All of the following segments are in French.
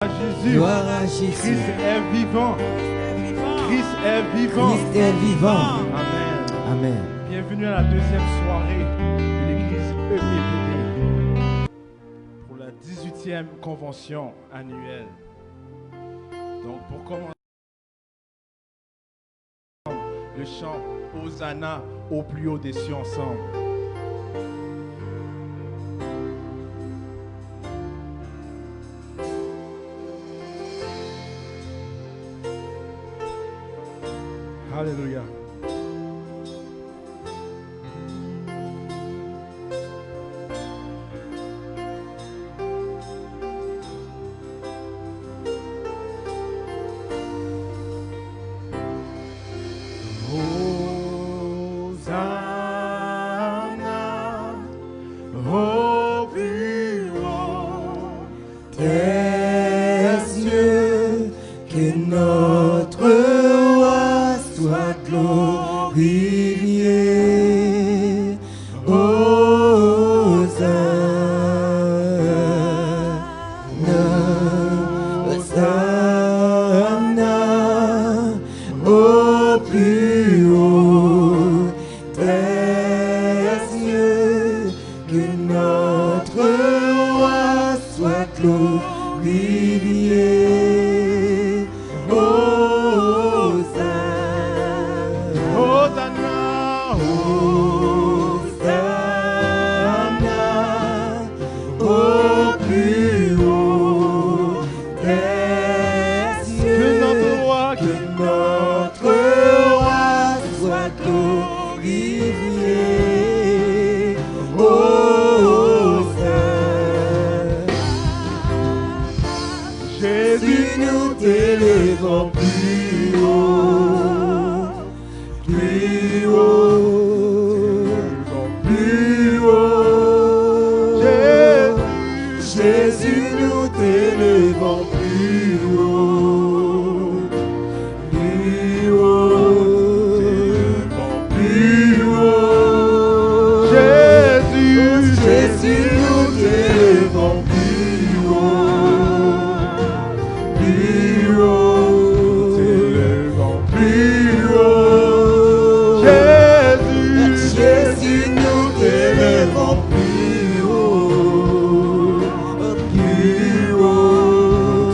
Jésus. Gloire à Jésus. Christ est vivant. Christ est vivant. Christ est vivant. Amen. Amen. Bienvenue à la deuxième soirée de l'église EPPD pour la 18e convention annuelle. Donc pour commencer, le chant Hosanna au plus haut des cieux ensemble. Alléluia. Hosanna au plus haut des cieux, que notre roi soit glorifié. Hosanna, Hosanna au plus haut des cieux, que notre roi soit glorifié. Hosanna, Hosanna au plus haut des cieux, que notre roi, que notre roi soit glorifié. Jésus, nous t'élèvons plus haut, plus haut, plus haut. Jésus, nous t'élèvons plus haut, plus haut, plus haut. Jésus, nous t'élèvons plus haut, plus haut, plus haut. Jésus, nous t'élèvons plus haut, plus haut,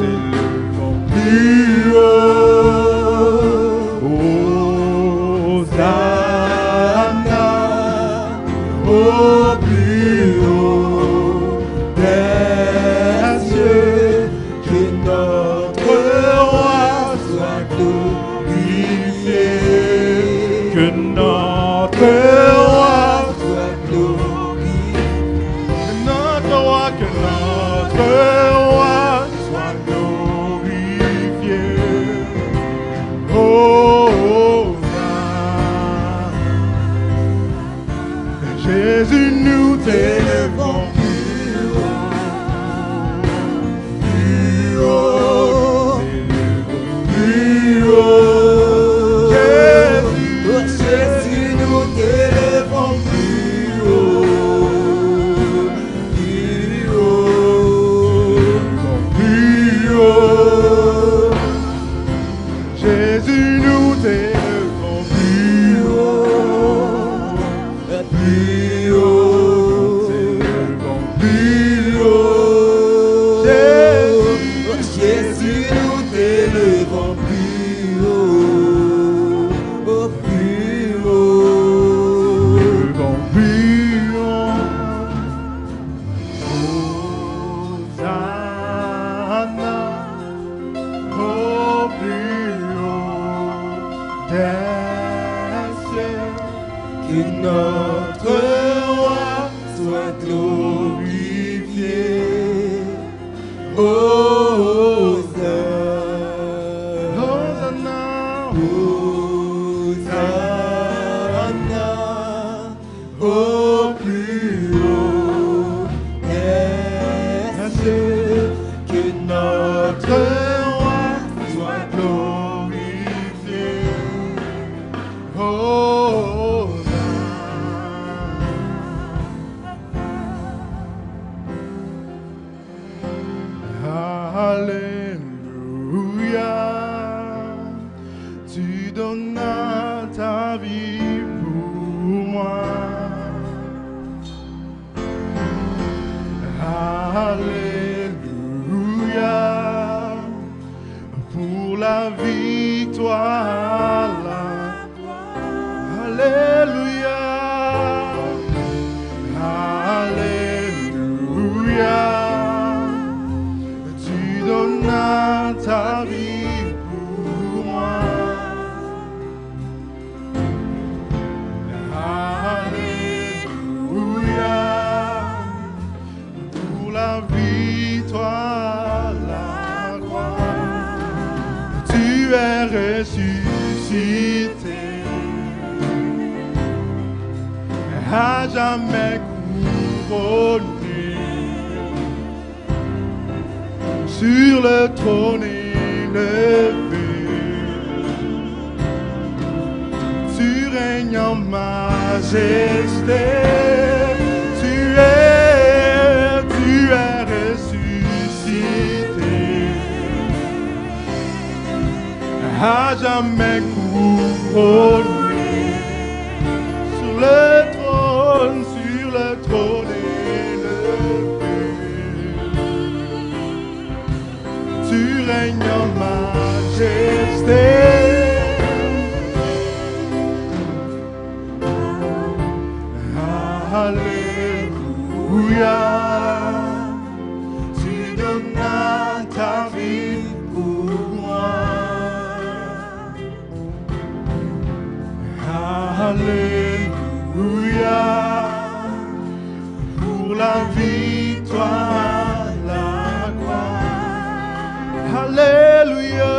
plus haut. Hosanna au plus haut des cieux, que notre roi soit glorifié, que notre roi, soit glorifié, que notre roi soit glorifié. Hosanna. Jésus, nous t'élèvons plus haut, plus haut. Jésus, nous t'élèvons plus haut, plus haut, Plus haut. Jésus, nous t'élèvons plus haut. plus haut, Plus haut. Jésus, nous t'élèvons plus haut, plus haut. Plus haut. Hosanna au plus haut des cieux. Que notre roi soit glorifié. Hosanna. Hosanna au plus haut des cieux, que notre roi soit glorifié. Hosanna. Tu donnas ta vie pour moi. Alléluia. Pour la victoire, la gloire. Alléluia. Alléluia. Tu donnas ta vie pour moi. Alléluia. Pour la victoire, la gloire. Tu es ressuscité, à jamais couronné, sur le trône élevé. Tu règnes en majesté, tu es ressuscité, à jamais couronné, sur le trône élevé. Tu règnes en majesté. Alléluia. Tu donnas ta vie pour moi. Alléluia. Pour la victoire, la gloire. Alléluia.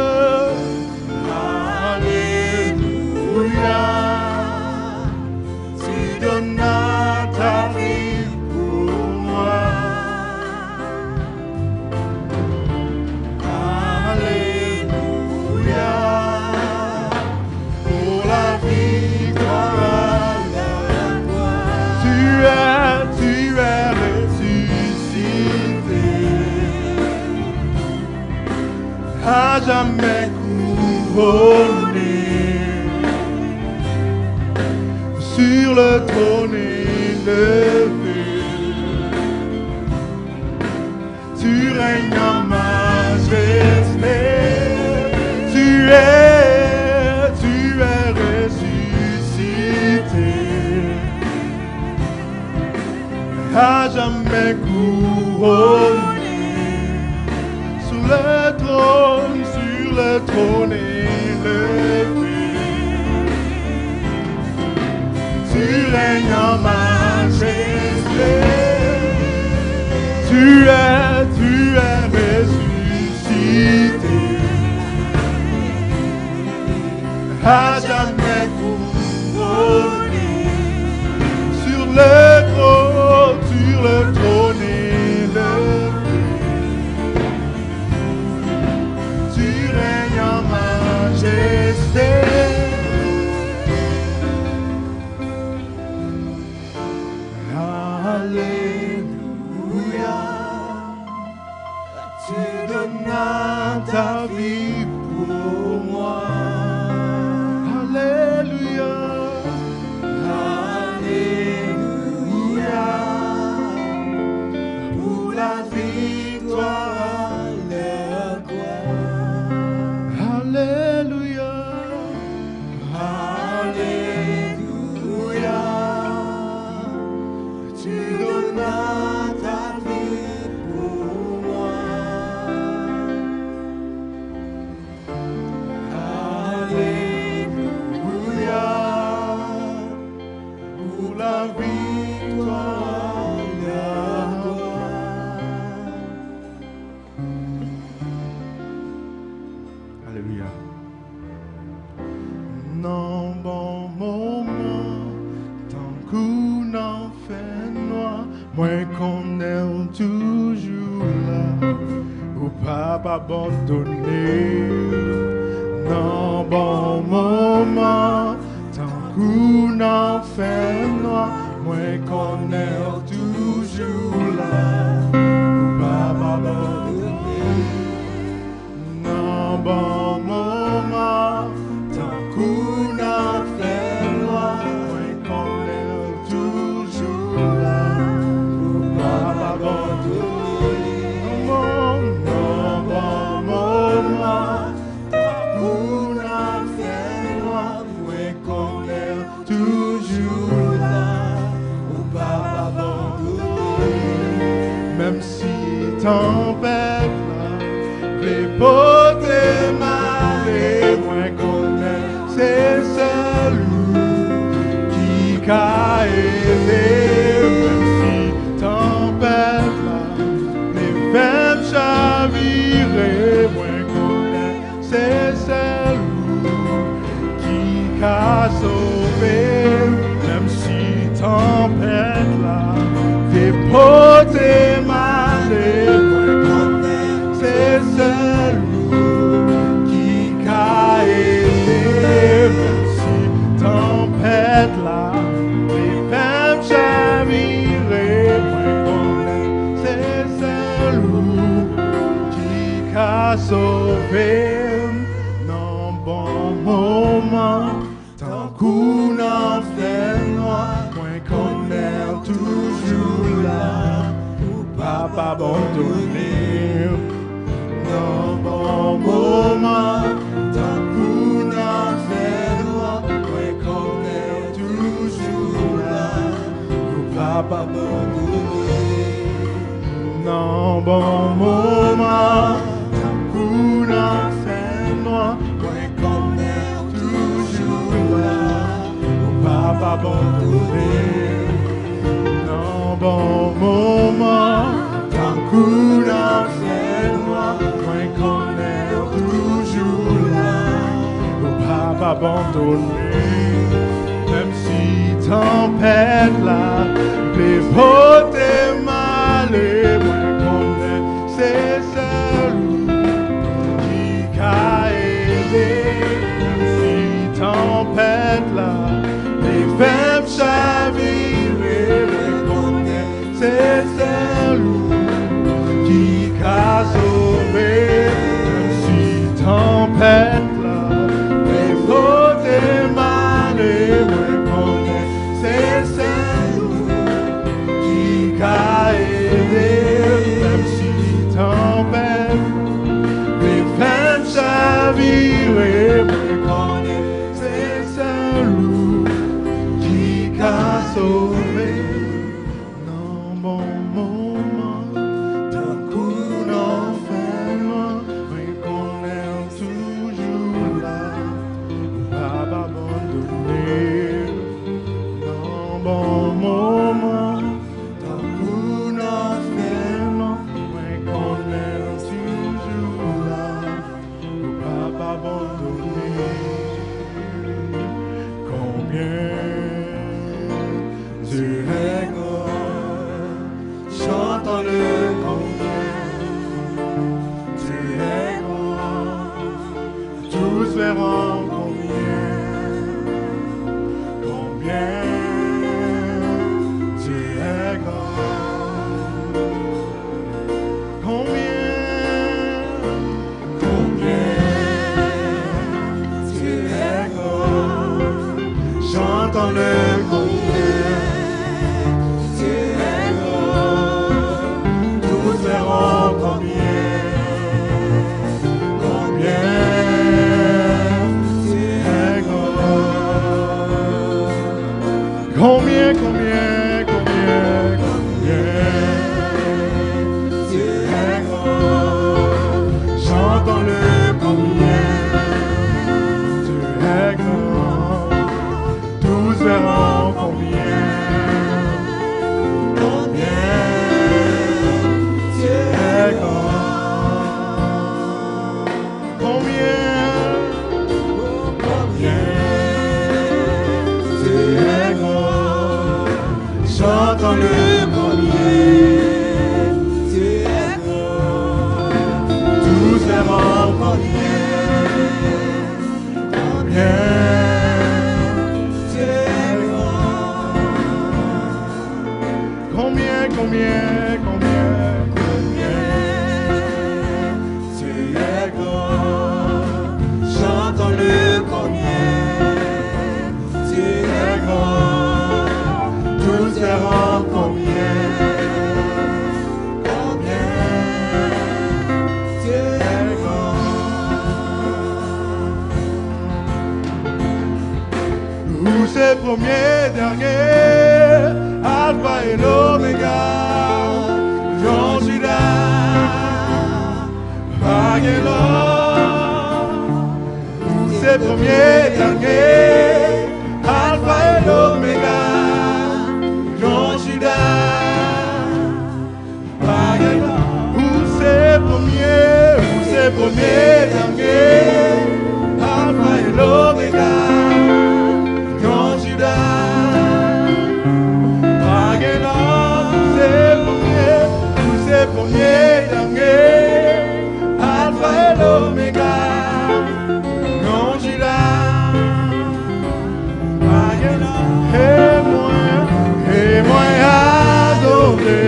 Alléluia. Tu donnas ta vie pour moi. Alléluia. Pour la victoire, la gloire. Tu es ressuscité, à jamais couronné, sur le trône élevé. Tu règnes en majesté. Tu es ressuscité, à jamais couronné, sur le trône élevé. Tu règnes en majesté. Tu es ressuscité, à jamais couronné, sur le trône élevé. Tu règnes en majesté. Alléluia. Tu donnas ta vie pour moi. Alléluia. Alléluia. Pour la victoire, la gloire. Alléluia. Alléluia. Tu donnas ta vie pour moi. Alléluia. Pour la victoire, la gloire. Alléluia. Non, bon moment, tant qu'on en fait noir, moi qu'on est toujours là, ou pas abandonné. Non, bon moment, tant qu'on en fait noir, moi qu'on est toujours là, ou pas abandonné. Non, bon moment, tant qu'on a fait loi, moi qu'on est toujours là, pour pas abandonner. Bon moment, tant qu'on a fait loi, moi qu'on est toujours là, pour pas abandonner. Même si tempête les potes mal et moins qu'on est, c'est celui qui a aidé. Même si tempête là, les femmes chavirées, moins qu'on est, c'est celui qui a sauvé. Même si tempête là, les potes mal et c'est celui qui a aidé. Même si tempête là, les femmes chavirées, moi connais, c'est celui qui a sauvé. Non, bon moment, tant qu'on en fait noir, moi connais toujours là, pour pas abandonner. Non, bon moment, tant qu'on a fait droit, moi qu'on est toujours là, pour pas abandonner. Non, bon moment, tant qu'on a fait droit, moi qu'on est toujours là, pour pas abandonner. Non, bon moment, tant qu'on a fait droit, qu'on est toujours là, pour pas abandonner. Même si tempête là, les potes mal et moi qu'on est, c'est celui qui a aidé. Même si tempête là, les femmes chavirées, moi qu'on est, c'est celui qui a sauvé. Tempête là, les fautes mal et moi connais, c'est celui qui a aidé. Même si tempête, les femmes chavirées, moi connais, c'est celui qui a sauvé. Non, bon moment, tant qu'on en fait loin, mais qu'on est toujours là, pas abandonner. Non, bon moment, tant qu'on en fait loin, mais qu'on est toujours là, pas abandonner. Combien tu es grand, chantons-le combien tu es grand, tous verront combien tu es grand, combien tu es grand, chantons-le combien tu es grand, tous verront combien premier, dernier, Alpha et l'Oméga, Jean Judas, Magellan, c'est premier, dernier, Alpha et l'Oméga, Jean Judas, Magellan, c'est premier, dernier, Alpha et l'Oméga, Jean Judas, Magellan, c'est premier, dernier, Alpha et l'Oméga, Jean Judas, Magellan, et moi adoré.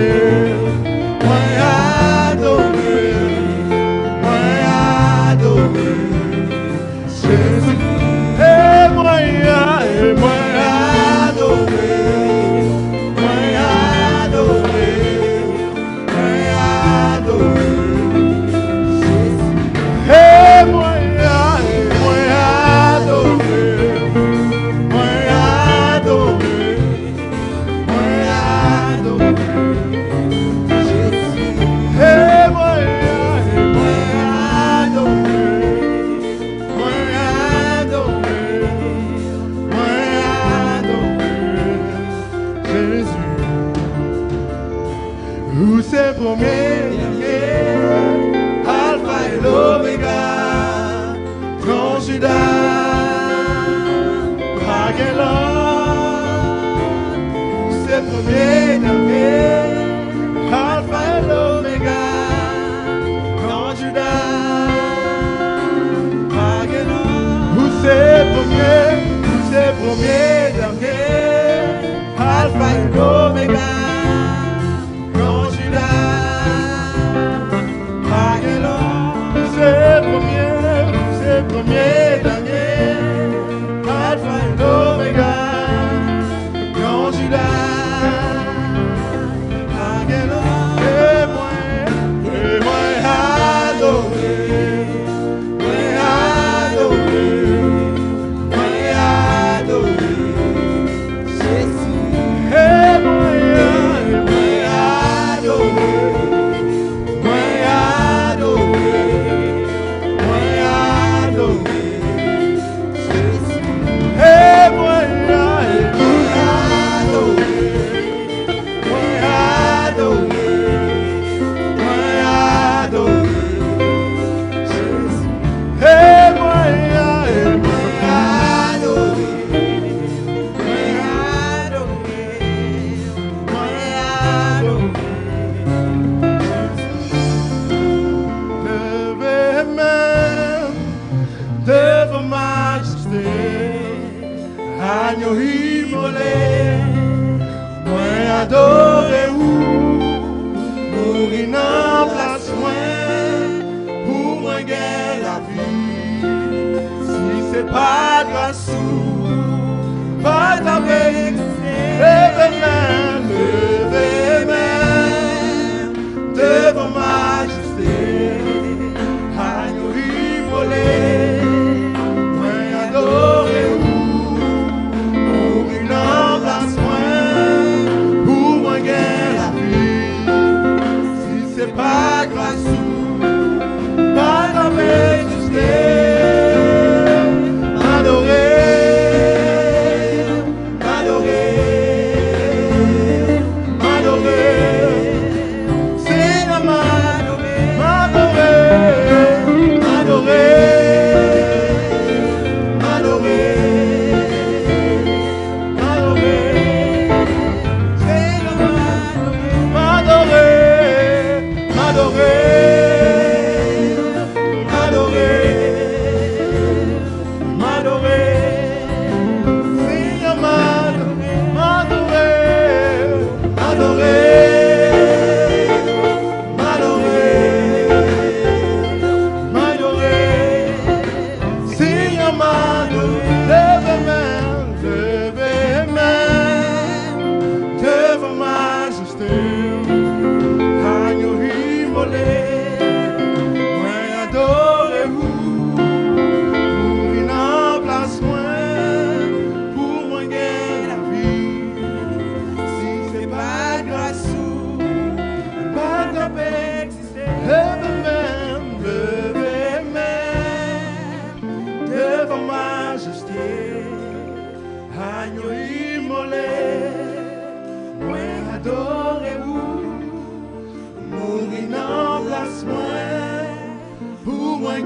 Adoré,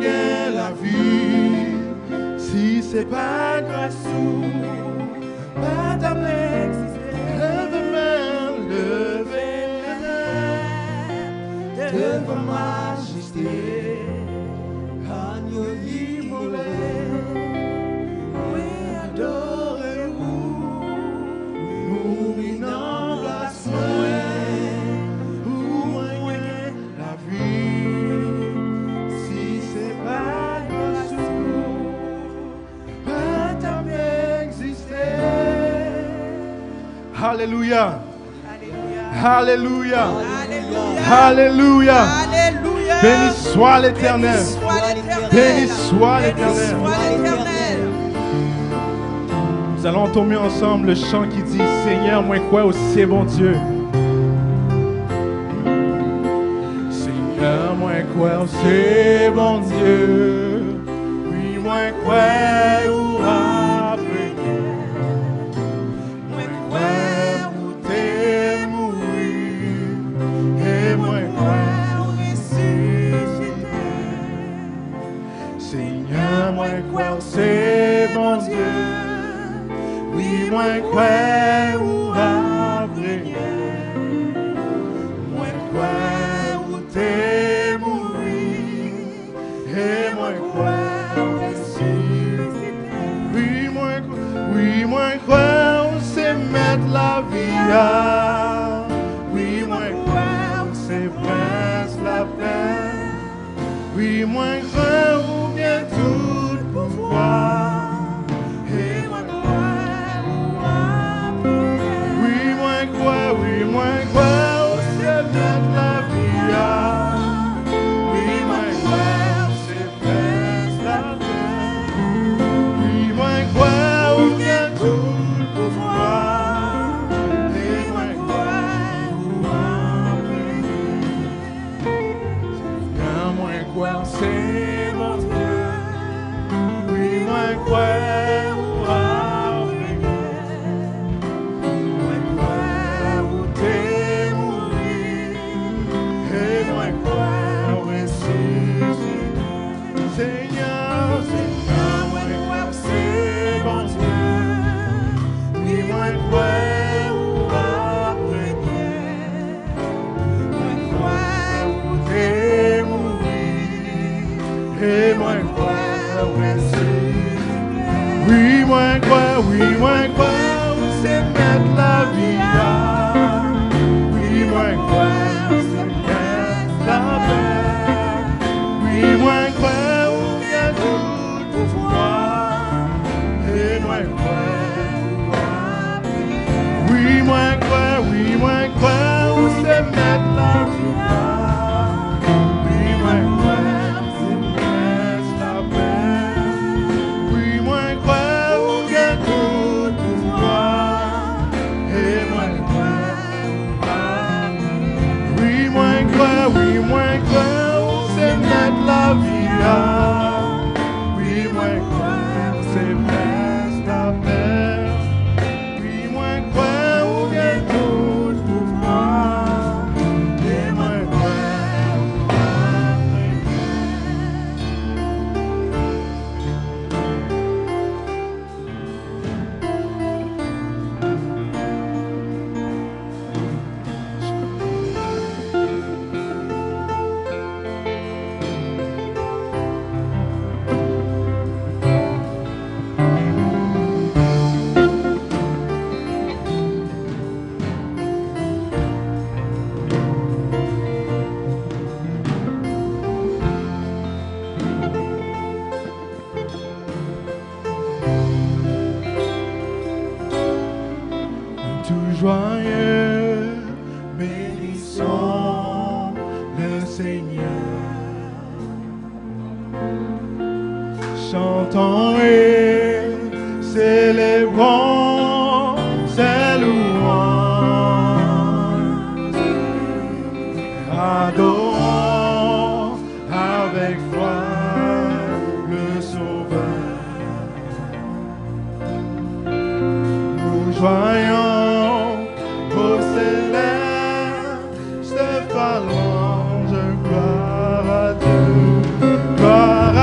gagne la vie. Si c'est pas grâce pas ta main exister. Levez la main devant majesté. Agneau immolé, oui, adorez-vous. Mourir dans la soirée, où est la vie? Si c'est pas grâce pas ta main exister. Alléluia. Alléluia. Alléluia. Alléluia. Alléluia. Béni soit l'Éternel. Béni soit l'Éternel. Nous allons entonner ensemble le chant qui dit Seigneur, moi quoi aussi bon Dieu. Seigneur, moi quoi aussi bon Dieu. Oui, moi quoi ou après. Moi quoi ou t'es mouru. Et moi quoi ou ressuscité. Seigneur, moi quoi c'est bon Dieu. Oui, moi quoi ou après. Moi quoi ou t'es mouru. Et moi quoi ou ressuscité. Oui, moi quoi on sait mettre la vie à. Oui, moi quoi on sait prince la paix. Oui, moi quoi ou bien tout pouvoir. Et moi quoi ou après. Oui, moi quoi on sait mettre la vie à. Oui, moi quoi on sait prince la paix. Oui, moi quoi ou bien tout pouvoir. Et moi quoi ou après. Seigneur, moi quoi c'est mon Dieu. Oui, moi quoi ou après. Moi quoi ou t'es mouru. Et moi quoi ressuscité. Seigneur, moi quoi c'est bon Dieu. Oui, moi quoi ou après. Moi quoi ou t'es mouru. Et moi quoi ressuscité. Oui, moi quoi, on sait mettre la vie à. Oui, moi quoi, on sait mettre la paix. Oui, moi quoi, on vient tout pouvoir. Et moi quoi, oui, moi quoi, on sait mettre la vie à. Oui, moi quoi, on sait mettre la paix. Oui, moi quoi, on vient tout pouvoir. Et moi quoi, oui, moi quoi, on sait mettre la vie à. Oui, moi quoi, on sait mettre la paix. Oui, moi quoi, on vient tout pouvoir. Et moi quoi, tout joyeux, bénissons le Seigneur. Chantons et célébrons ses louanges. Adorons avec foi le Sauveur. Nous joignons au céleste louange, gloire à Dieu, gloire à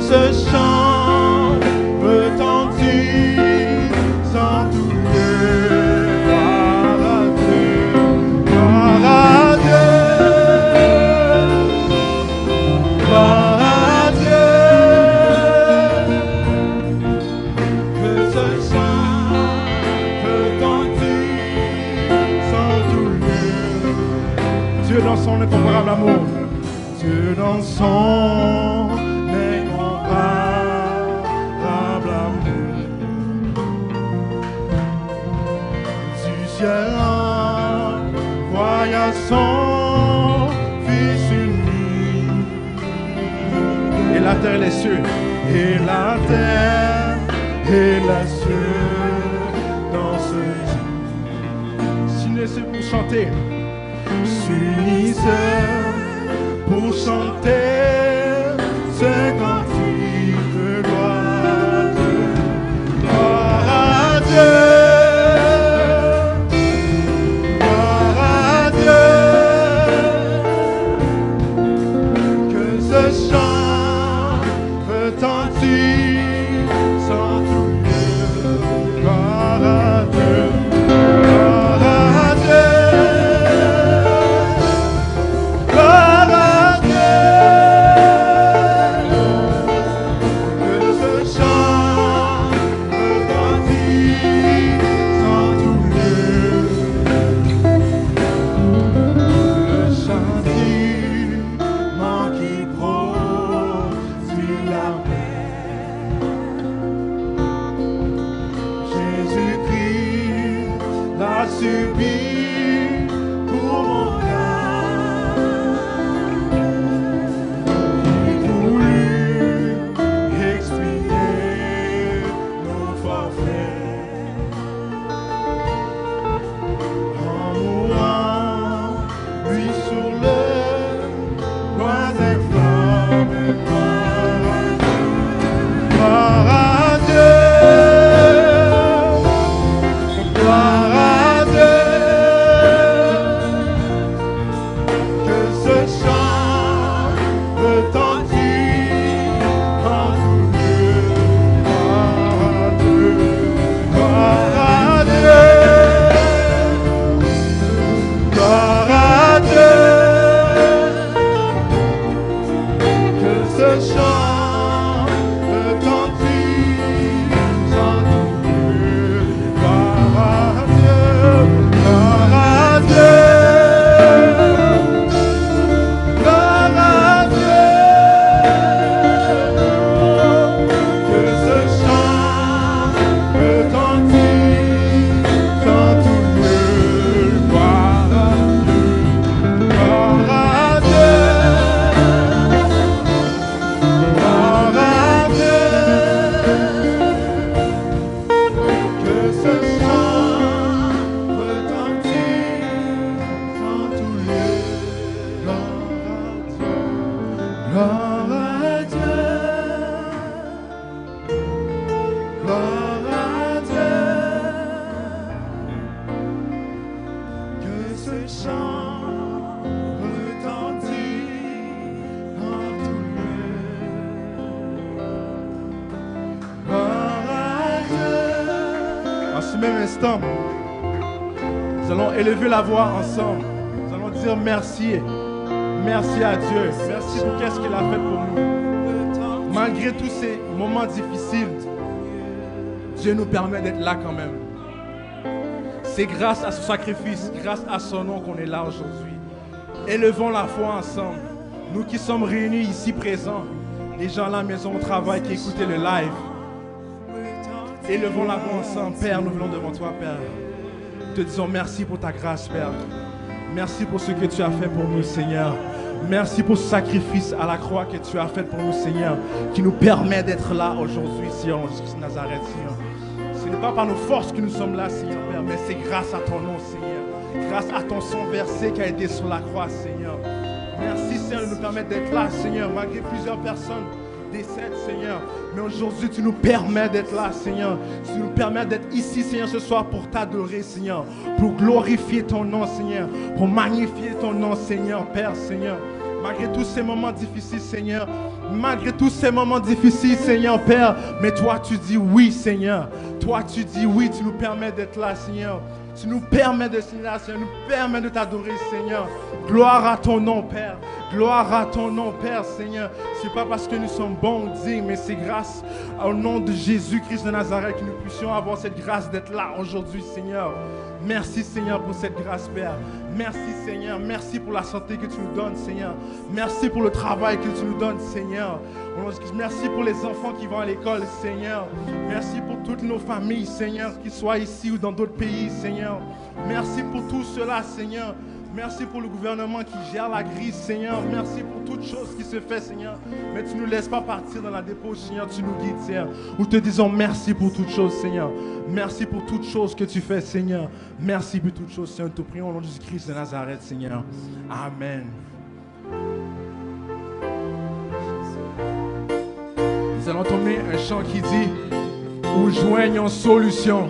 ce chant retentit sans tout lieu. Gloire à Dieu, gloire à Dieu, gloire à Dieu. Que ce chant retentit sans tout lieu. Dieu dans son incomparable amour, Dieu dans son incomparable amour, du ciel envoya son Fils unique, et la terre et les cieux, et la terre et les cieux dans ce s'unissent pour chanter, s'unissent pour chanter ce cantique de gloire à Dieu, gloire à Dieu, que ce chant retentit sans tout lieu. Gloire à Dieu, gloire à Dieu, gloire à Dieu, que ce chant retentit sans tout lieu. Le châtiment qui produit la paix, Jésus-Christ l'a subi pour mon âme. Il voulut expier nos forfaits en mourant, lui sur le bois des flammes. Gloire à Dieu, gloire à Dieu, que ce chant retentit en tout lieu. Gloire à Dieu, gloire à Dieu, que ce chant retentit sans tout lieu. Gloire à Dieu, gloire à Dieu, gloire à Dieu, que ce chant retentit sans tout lieu. Gloire à Dieu, gloire à Dieu, gloire à Dieu, que ce chant retentit sans tout lieu. Gloire à Dieu, gloire à Dieu, que ce chant retentit en tout lieu. Gloire à Dieu. En ce même instant, nous allons élever la voix ensemble. Nous allons dire merci. Merci à Dieu. Merci pour qu'est-ce qu'il a fait pour nous. Malgré tous ces moments difficiles, Dieu nous permet d'être là quand même. C'est grâce à son sacrifice, grâce à son nom qu'on est là aujourd'hui. Élevons la foi ensemble. Nous qui sommes réunis ici présents, les gens à la maison, au travail, qui écoutaient le live. Élevons la voix ensemble. Père, nous venons devant toi, Père. Te disons merci pour ta grâce, Père. Merci pour ce que tu as fait pour nous, Seigneur. Merci pour ce sacrifice à la croix que tu as fait pour nous, Seigneur, qui nous permet d'être là aujourd'hui, Seigneur, en Nazareth, Seigneur. Ce n'est pas par nos forces que nous sommes là, Seigneur, Père, mais c'est grâce à ton nom, Seigneur. Grâce à ton sang versé qui a été sur la croix, Seigneur. Merci, Seigneur, de nous permettre d'être là, Seigneur, malgré plusieurs personnes décèdent, Seigneur. Mais aujourd'hui, tu nous permets d'être là, Seigneur. Tu nous permets d'être ici, Seigneur, ce soir pour t'adorer, Seigneur. Pour glorifier ton nom, Seigneur. Pour magnifier ton nom, Seigneur, Père, Seigneur. Malgré tous ces moments difficiles, Seigneur. Malgré tous ces moments difficiles, Seigneur, Père. Mais toi, tu dis oui, Seigneur. Toi, tu dis oui, tu nous permets d'être là, Seigneur. Tu nous permets de signer là, Seigneur. Nous permets de t'adorer, Seigneur. Gloire à ton nom, Père. Gloire à ton nom, Père, Seigneur. C'est pas parce que nous sommes bons ou dignes, mais c'est grâce au nom de Jésus-Christ de Nazareth que nous puissions avoir cette grâce d'être là aujourd'hui, Seigneur. Merci, Seigneur, pour cette grâce, Père. Merci, Seigneur. Merci pour la santé que tu nous donnes, Seigneur. Merci pour le travail que tu nous donnes, Seigneur. Merci pour les enfants qui vont à l'école, Seigneur. Merci pour toutes nos familles, Seigneur, qu'ils soient ici ou dans d'autres pays, Seigneur. Merci pour tout cela, Seigneur. Merci pour le gouvernement qui gère la crise, Seigneur. Merci pour toute chose qui se fait, Seigneur. Mais tu ne nous laisses pas partir dans la dépose, Seigneur. Tu nous guides, Seigneur. Nous te disons merci pour toutes choses, Seigneur. Merci pour toutes choses que tu fais, Seigneur. Merci pour toutes choses, Seigneur. Nous te prions au nom de Jésus-Christ de Nazareth, Seigneur. Amen. Nous allons tomber un chant qui dit « Où joignons solution ».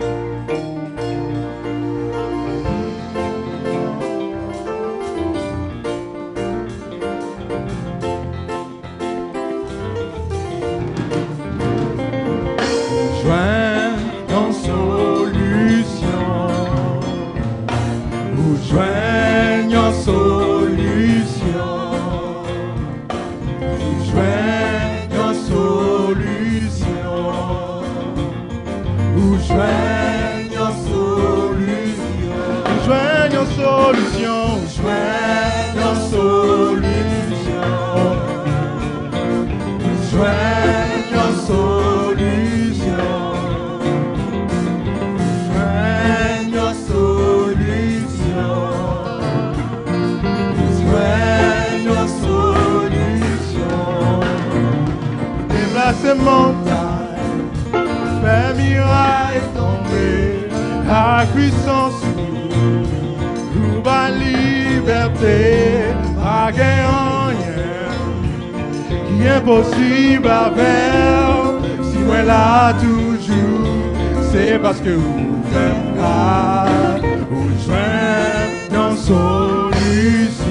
Impossible à faire, si moi là toujours, c'est parce que vous faites grâce, vous joignez dans solution,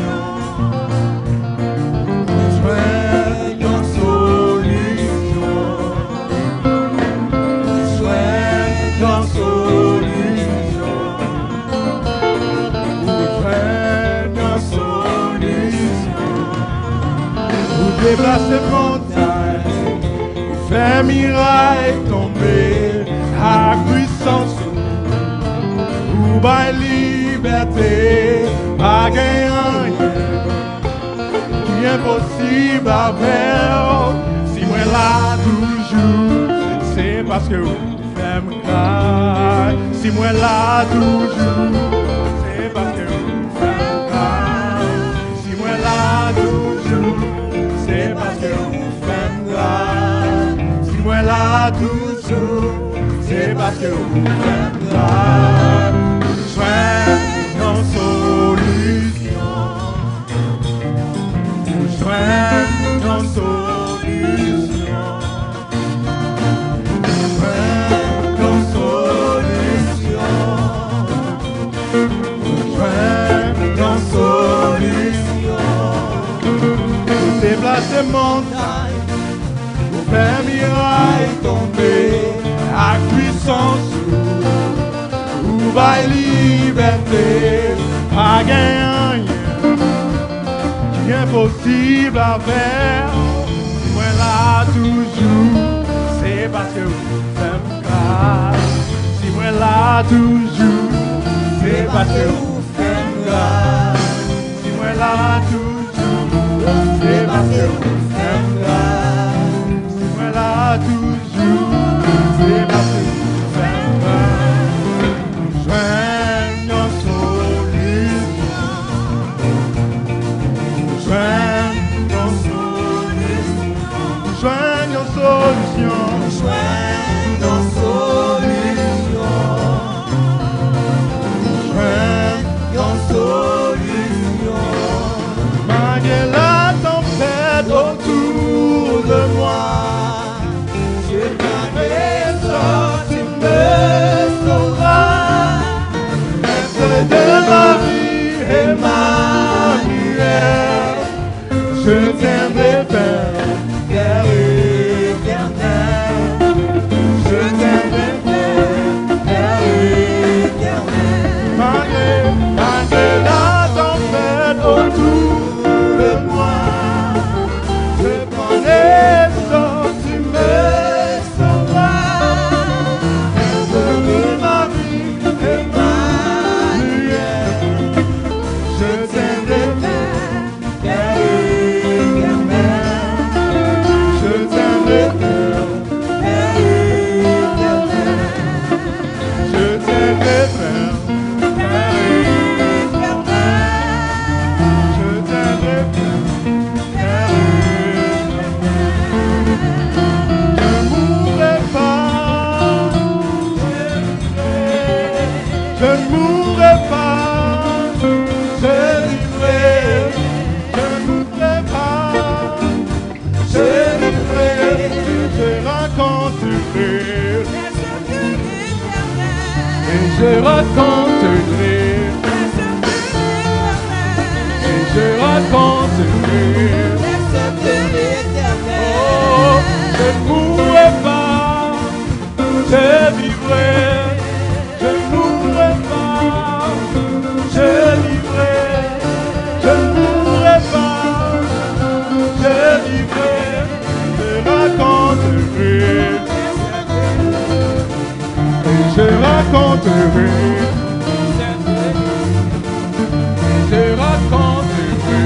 vous joignez dans solution, vous joignez dans solution, vous joignez dans solution, vous déplacez montagne, vous faites miracle tomber à puissance, vous baille liberté, pas gagnant qui est impossible à faire. Si moi là toujours, c'est parce que vous faites grâce. Si moi là toujours, c'est parce que vous faites grâce. Si moi là toujours, c'est parce que vous faites grâce. Si moi là toujours, c'est parce que vous faites grâce. Joignons solution. Joignons solution. Joignons solution. Joignons solution. Vous déplacez montagne, vous faites miracle tomber à puissance, vous baille liberté, pas gagnant qui est impossible à faire. Si moi là toujours, c'est parce que vous faites grâce. Si moi là toujours, c'est parce que vous faites grâce. Si moi là toujours, c'est parce que vous faites grâce. Si moi là toujours, c'est parce que vous faites grâce. Joignons solution. Joignons solution. Joignons solution. Joignons solution. Joignons solution. Malgré la tempête autour de moi, c'est ta maison qui me sauvera. Maître de ma vie et ma lumière, et je raconterai, et je raconterai. Oh, je ne mourrai pas, je vivrai, je ne mourrai pas, je vivrai, je ne mourrai pas, je vivrai, je raconterai, et je raconterai, je raconterai,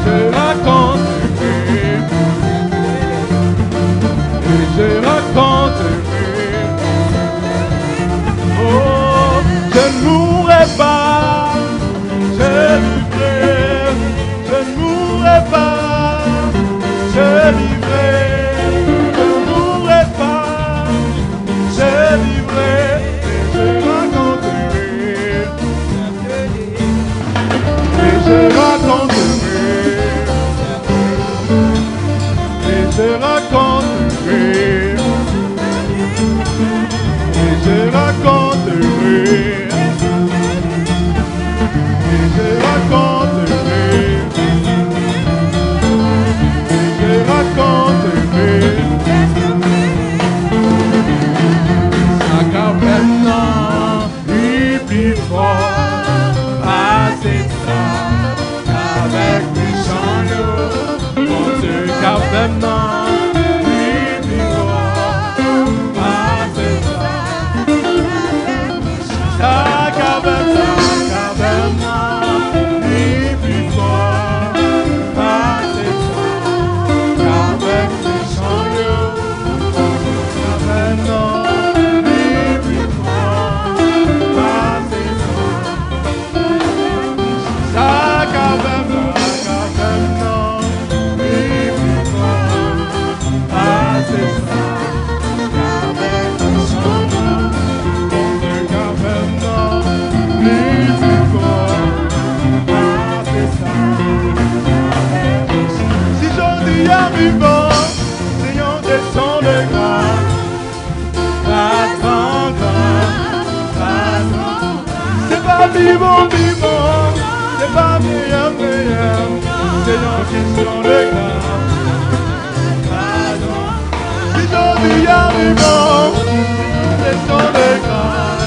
je raconterai, je raconterai. Oh, je ne mourrai pas, je vivrai, je ne mourrai pas, je vivrai, je ne mourrai pas, je vivrai, et je raconterai, et je raconterai, et je raconterai, et je raconterai, et je raconterai, et je raconterai. Ça quand maintenant, il plus fort, assez ça, avec mes chants, mon Dieu, quand maintenant, il plus fort, assez ça. Ça quand maintenant, il plus fort, assez ça, avec mes chants, quand maintenant, il plus fort, assez ça. Ça quand maintenant, il plus fort, assez ça, avec mes chants, mon Dieu, quand maintenant, il plus fort, assez ça. Si j'en dis à vivant, Seigneur, descends de grâce. C'est pas vivant, c'est pas meilleur, c'est une question de grâce. Si j'en dis à vivant, descends de grâce.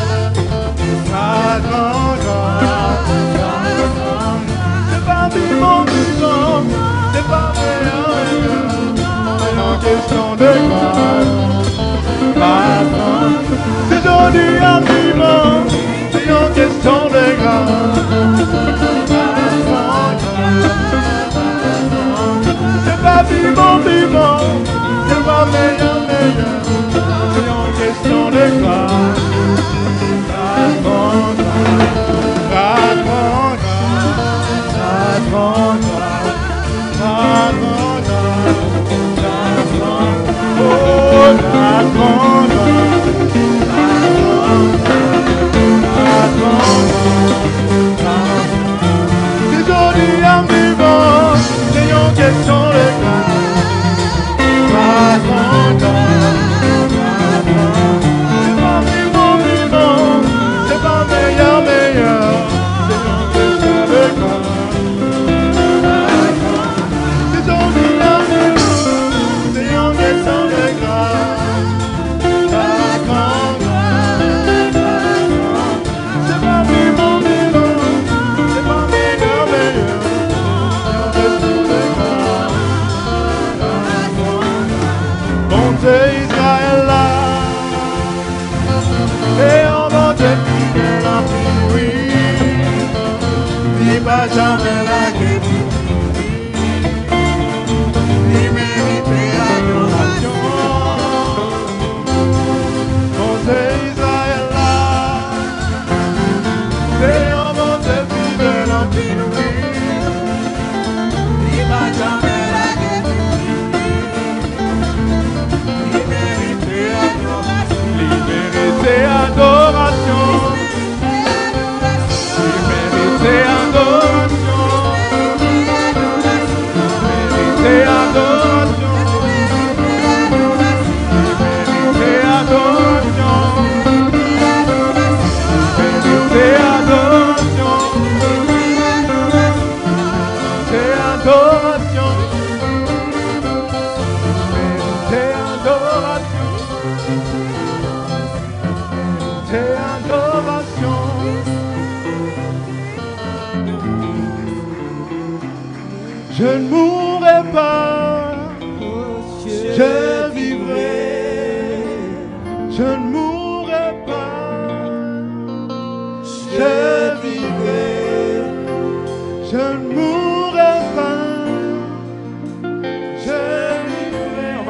C'est pas vivant, c'est pas meilleur, c'est une question de grâce. C'est joli à vivant, c'est une question de grâce. C'est pas vivant, c'est pas meilleur, c'est une question de grâce. C'est joli en vivant, c'est une question de grâce.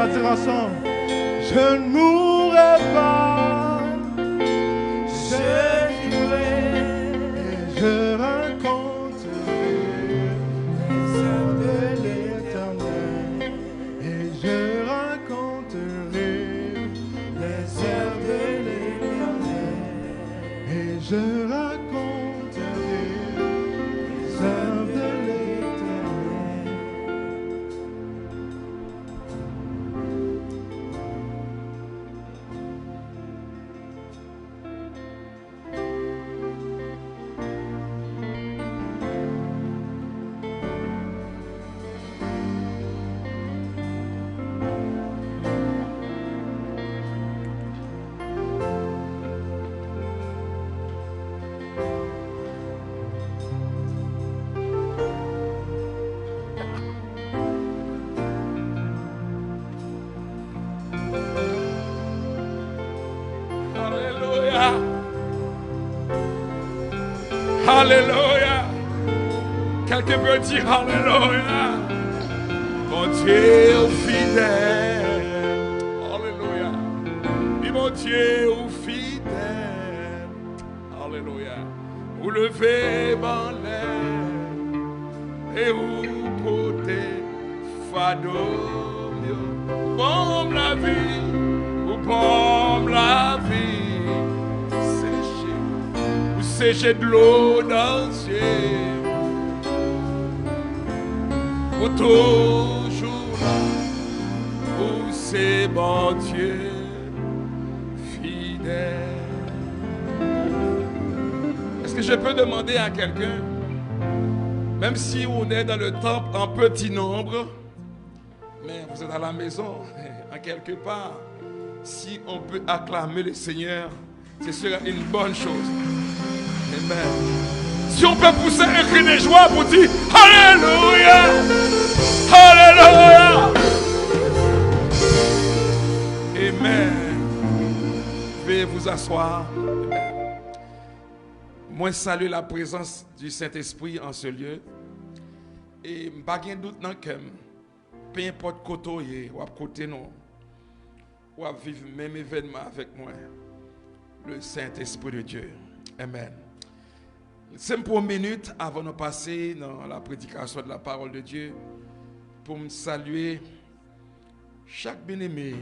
dire ensemble. Je ne mourrai pas. Je vivrai et je raconterai les œuvres de l'Éternel. Et je raconterai les œuvres de l'Éternel. Et je raconterai les œuvres de l'Éternel. Alléluia. Alléluia. Quelqu'un peut dire Alléluia. Mon Dieu fidèle. Alléluia. Et mon Dieu fidèle. Alléluia. Vous levez mon l'air et vous portez fardeau. Bon la vie. Pour la vie, vous séchez de l'eau dans le ciel, pour toujours là, où c'est bon Dieu fidèle. Est-ce que je peux demander à quelqu'un, même si on est dans le temple en petit nombre, mais vous êtes à la maison, en quelque part, si on peut acclamer le Seigneur, ce sera une bonne chose. Amen. Si on peut pousser un cri de joie pour dire Alléluia, Alléluia. Amen. Veuillez vous asseoir. Amen. Moi, salue la présence du Saint-Esprit en ce lieu. Et pas de doute dans que peu importe côté ou à côté non. Ou à vivre le même événement avec moi, le Saint-Esprit de Dieu. Amen. C'est pour une minute avant de passer dans la prédication de la parole de Dieu pour me saluer chaque bien-aimé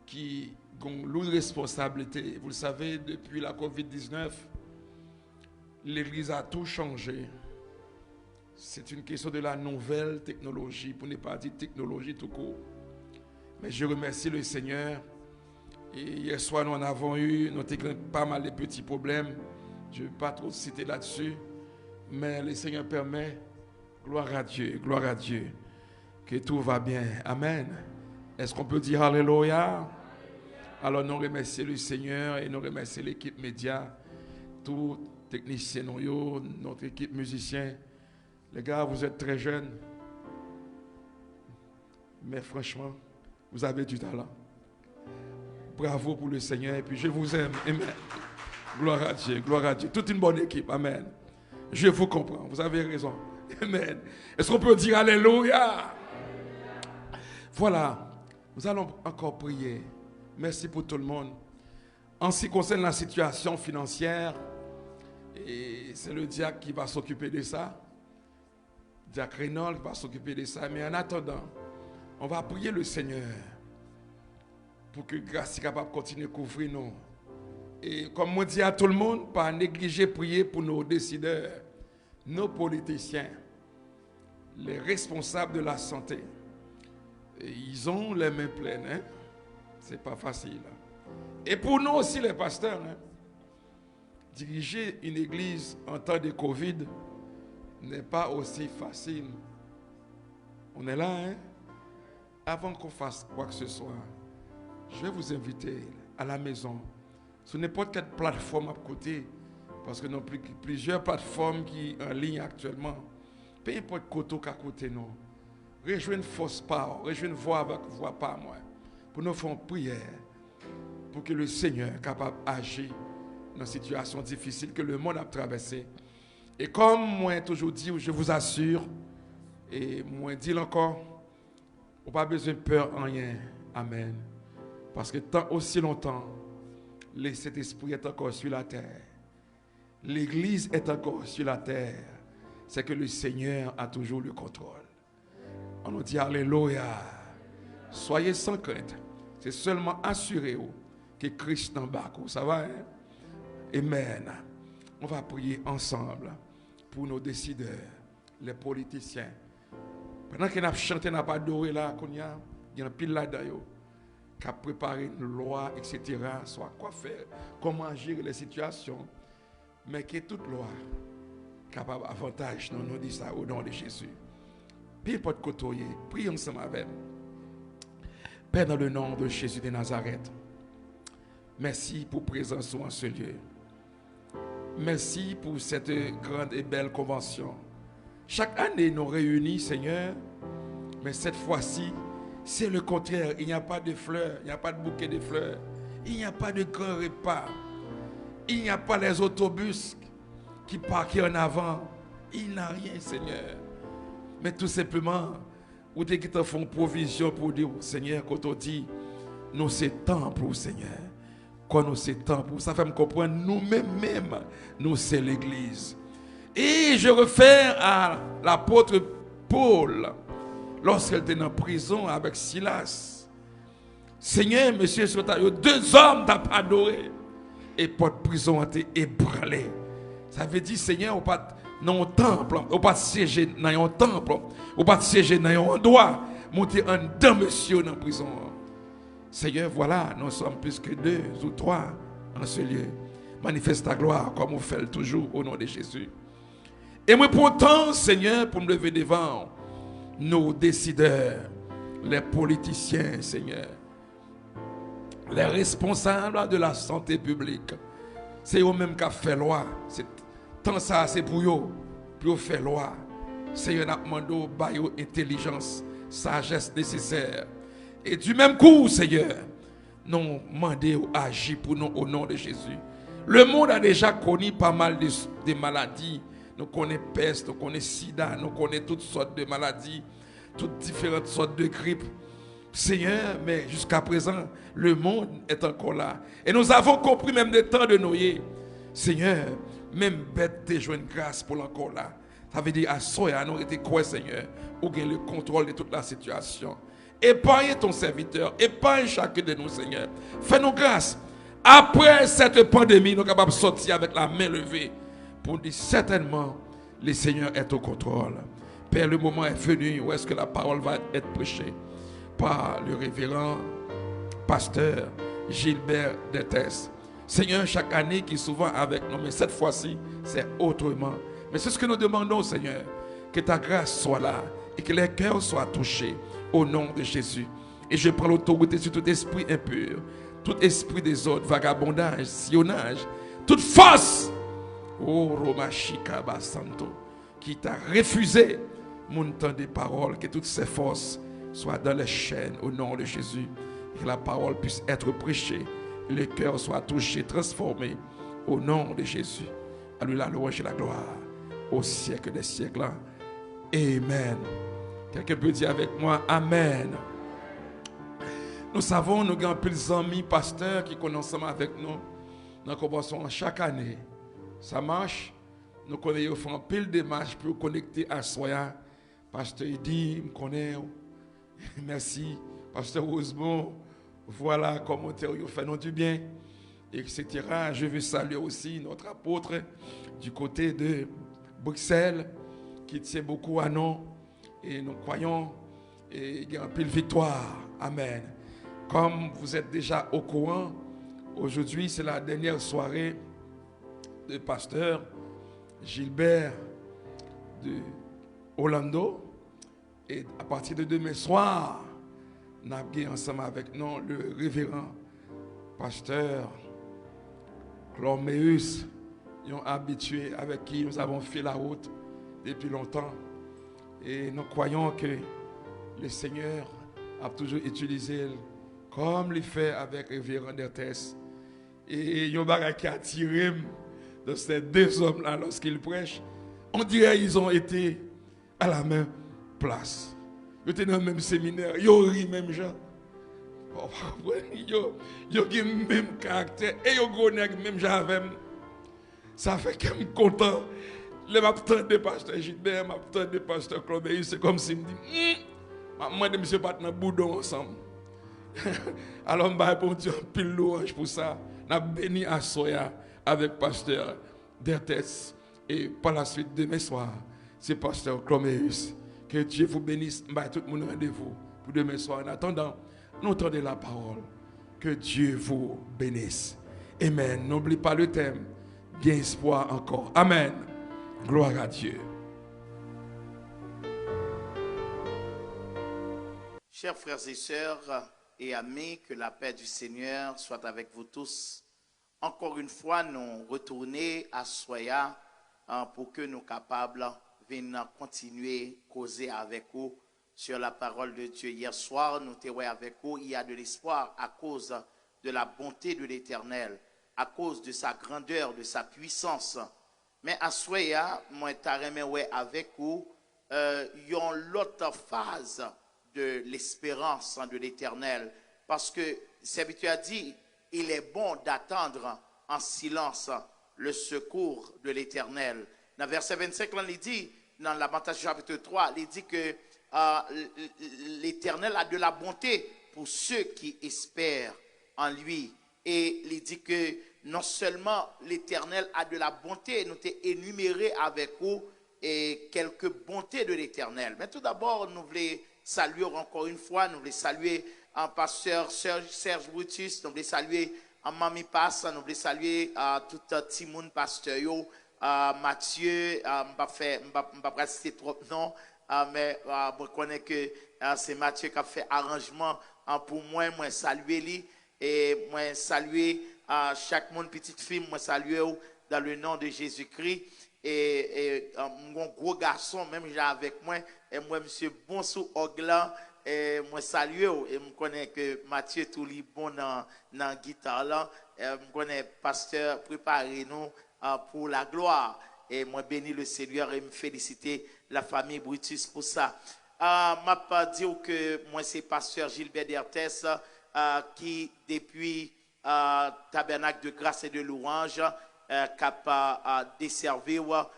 qui a une responsabilité. Vous le savez, depuis la COVID-19, l'Église a tout changé. C'est une question de la nouvelle technologie, pour ne pas dire technologie tout court. Mais je remercie le Seigneur. Et hier soir, nous en avons eu pas mal de petits problèmes. Je ne vais pas trop citer là-dessus. Mais le Seigneur permet, gloire à Dieu, que tout va bien. Amen. Est-ce qu'on peut dire Alléluia? Alors nous remercions le Seigneur et nous remercions l'équipe média, tous les techniciens, notre équipe musicien. Les gars, vous êtes très jeunes. Mais franchement, vous avez du talent. Bravo pour le Seigneur. Et puis je vous aime. Amen. Gloire à Dieu, gloire à Dieu. Toute une bonne équipe. Amen. Je vous comprends. Vous avez raison. Amen. Est-ce qu'on peut dire Alléluia? Voilà. Nous allons encore prier. Merci pour tout le monde. En ce qui concerne la situation financière, et c'est le diacre qui va s'occuper de ça. Diacre Reynolds va s'occuper de ça. Mais en attendant, on va prier le Seigneur pour que grâce soit capable de continuer à couvrir nous. Et comme moi dis à tout le monde, pas négliger prier pour nos décideurs, nos politiciens, les responsables de la santé. Et ils ont les mains pleines. Hein? C'est pas facile. Et pour nous aussi les pasteurs, hein? Diriger une église en temps de Covid n'est pas aussi facile. On est là, hein? Avant qu'on fasse quoi que ce soit, je vais vous inviter à la maison, sur n'importe quelle plateforme à côté, parce que nous avons plusieurs plateformes qui sont en ligne actuellement. Peu importe côté qu'à côté nous. Rejoindre force par, rejoindre voix avec voix par moi, pour nous faire une prière, pour que le Seigneur soit capable d'agir dans une situation difficile que le monde a traversée. Et comme moi toujours dit, je vous assure, et moi dis encore, On n'a pas besoin de peur en rien. Amen. Parce que tant aussi longtemps, cet esprit est encore sur la terre. L'église est encore sur la terre. C'est que le Seigneur a toujours le contrôle. On nous dit Alléluia. Soyez sans crainte. C'est seulement assurez-vous que Christ n'en bas. Ça va, hein? Amen. On va prier ensemble pour nos décideurs, les politiciens. Pendant qu'on a chanté, on n'a pas adoré là, il y a un pile là-dedans qui a préparé une loi, etc. Soit quoi faire, comment gérer les situations. Mais que toute loi capable d'avantage, nous nous dit ça au nom de Jésus. Puis pas de côtoyer, prions ensemble avec. Père, dans le nom de Jésus de Nazareth, merci pour présence en ce lieu. Merci pour cette grande et belle convention. Chaque année, nous réunit, Seigneur, mais cette fois-ci, c'est le contraire. Il n'y a pas de fleurs, il n'y a pas de bouquet de fleurs, il n'y a pas de grand repas, il n'y a pas les autobus qui parquent en avant. Il n'y a rien, Seigneur. Mais tout simplement, ou dès qu'ils te font provision pour dire, Seigneur, quand on dit, nous c'est temple, Seigneur. Quand nous c'est temple, ça fait me comprendre, nous-mêmes, nous c'est l'église. Et je refais à l'apôtre Paul, lorsqu'elle était en prison avec Silas. Seigneur, monsieur, deux hommes t'ont adoré. Et pour prison a été ébranlé. Ça veut dire, Seigneur, on pas dans un temple, on pas siéger dans un temple, on pas siéger dans un endroit, monter en dedans, monsieur, dans la prison. Seigneur, voilà, nous sommes plus que 2 ou 3 en ce lieu. Manifeste ta gloire comme on fait toujours au nom de Jésus. Et moi, pourtant, Seigneur, pour me lever devant nos décideurs, les politiciens, Seigneur, les responsables de la santé publique. C'est eux-mêmes qui ont fait loi. Tant ça, c'est pour eux, pour faire loi. Seigneur, nous demandons intelligence, sagesse nécessaire. Et du même coup, Seigneur, nous demandons d'agir pour nous au nom de Jésus. Le monde a déjà connu pas mal de maladies. Nous connaissons peste, nous connaissons sida, nous connaissons toutes sortes de maladies, toutes différentes sortes de grippes. Seigneur, mais jusqu'à présent, le monde est encore là. Et nous avons compris même des temps de Noé. Seigneur, même bête te joint grâce pour l'encore là. Ça veut dire à soi, nous été quoi, Seigneur, ou gain le contrôle de toute la situation. Épargne ton serviteur, épargne chacun de nous, Seigneur. Fais-nous grâce. Après cette pandémie, nous sommes capables de sortir avec la main levée pour dire certainement, le Seigneur est au contrôle. Père, le moment est venu où est-ce que la parole va être prêchée par le révérend pasteur Gilbert Dettes. Seigneur, chaque année qui est souvent avec nous, mais cette fois-ci, c'est autrement. Mais c'est ce que nous demandons, Seigneur, que ta grâce soit là et que les cœurs soient touchés au nom de Jésus. Et je prends l'autorité sur tout esprit impur, tout esprit des autres, vagabondage, sillonnage, toute force, oh Romashika Basanto, qui t'a refusé mon temps des paroles, que toutes ces forces soient dans les chaînes au nom de Jésus, et que la parole puisse être prêchée, et le cœur soit touché, transformé au nom de Jésus. À lui la louange et la gloire au siècle des siècles. Amen. Quelqu'un peut dire avec moi Amen. Nous savons, nous avons plusieurs amis pasteurs qui connaissent ensemble avec nous. Nous commençons chaque année. Ça marche. Nous connaissons un pile de démarches pour connecter à soi. Pasteur Eddy, me connaît. Merci. Pasteur Rosemont, voilà comment vous fait nous du bien, etc. Je veux saluer aussi notre apôtre du côté de Bruxelles qui tient beaucoup à nous. Et nous croyons et il y a un pile victoire. Amen. Comme vous êtes déjà au courant, aujourd'hui c'est la dernière soirée de pasteur Gilbert de Orlando. Et à partir de demain soir, nous avons ensemble avec nous le révérend pasteur Clorméus, un habitué avec qui nous avons fait la route depuis longtemps. Et nous croyons que le Seigneur a toujours utilisé comme il fait avec le révérend Dettes. Et il y a un bagage qui a attiré de ces deux hommes-là lorsqu'ils prêchent. On dirait qu'ils ont été à la même place. Yo étaient dans le même séminaire, yo ri même gens. Yo ont même caractère et yo gros nèg même gens avec. Ça fait que je suis content. Le m'attendre de pasteur Gilbert, m'attendre de pasteur Cloméus, c'est comme si me dit moi de monsieur pas dans boudon ensemble. Alors je vais répondre un pile louange pour ça. N'a béni à Soya avec pasteur Dertes et par la suite demain soir, c'est pasteur Cloméus. Que Dieu vous bénisse, bah tout le monde rendez-vous pour demain soir. En attendant, nous entendons la parole. Que Dieu vous bénisse. Amen. N'oublie pas le thème. Bien espoir encore. Amen. Gloire à Dieu. Chers frères et sœurs et amis, que la paix du Seigneur soit avec vous tous. Encore une fois, nous retournons à Soya pour que nous capables de continuer à causer avec vous sur la parole de Dieu. Hier soir, nous étions avec vous. Il y a de l'espoir à cause de la bonté de l'Éternel, à cause de sa grandeur, de sa puissance. Mais à Soya, moi, je avec vous, il y a l'autre phase de l'espérance de l'Éternel. Parce que, serviteur a dit, il est bon d'attendre en silence le secours de l'Éternel. Dans verset 25, il dit, dans Lamentation chapitre 3, il dit que l'Éternel a de la bonté pour ceux qui espèrent en lui. Et il dit que non seulement l'Éternel a de la bonté, nous t'ai énuméré avec vous et quelques bontés de l'Éternel. Mais tout d'abord, nous voulons saluer encore une fois, nous voulons saluer un pasteur Serge Brutus, nous voulons saluer un Mami Pass, nous voulons saluer tout le monde pasteur yo, Mathieu, je ne vais citer trop de noms, mais je connais que c'est Mathieu qui a fait arrangement pour moi, moi saluer lui et moi saluer chaque monde petite fille, moi saluer dans le nom de Jésus-Christ et mon gros garçon même j'ai avec moi et moi monsieur Bonsou Oglan et moi saluer et je connais que Mathieu tout li bon dans guitare là et je connais pasteur préparez nous pour la gloire et moi bénis le Seigneur et me féliciter la famille Brutus pour ça. M'a pas dire que moi c'est pasteur Gilbert Dertes qui depuis tabernacle de grâce et de louange capable desservir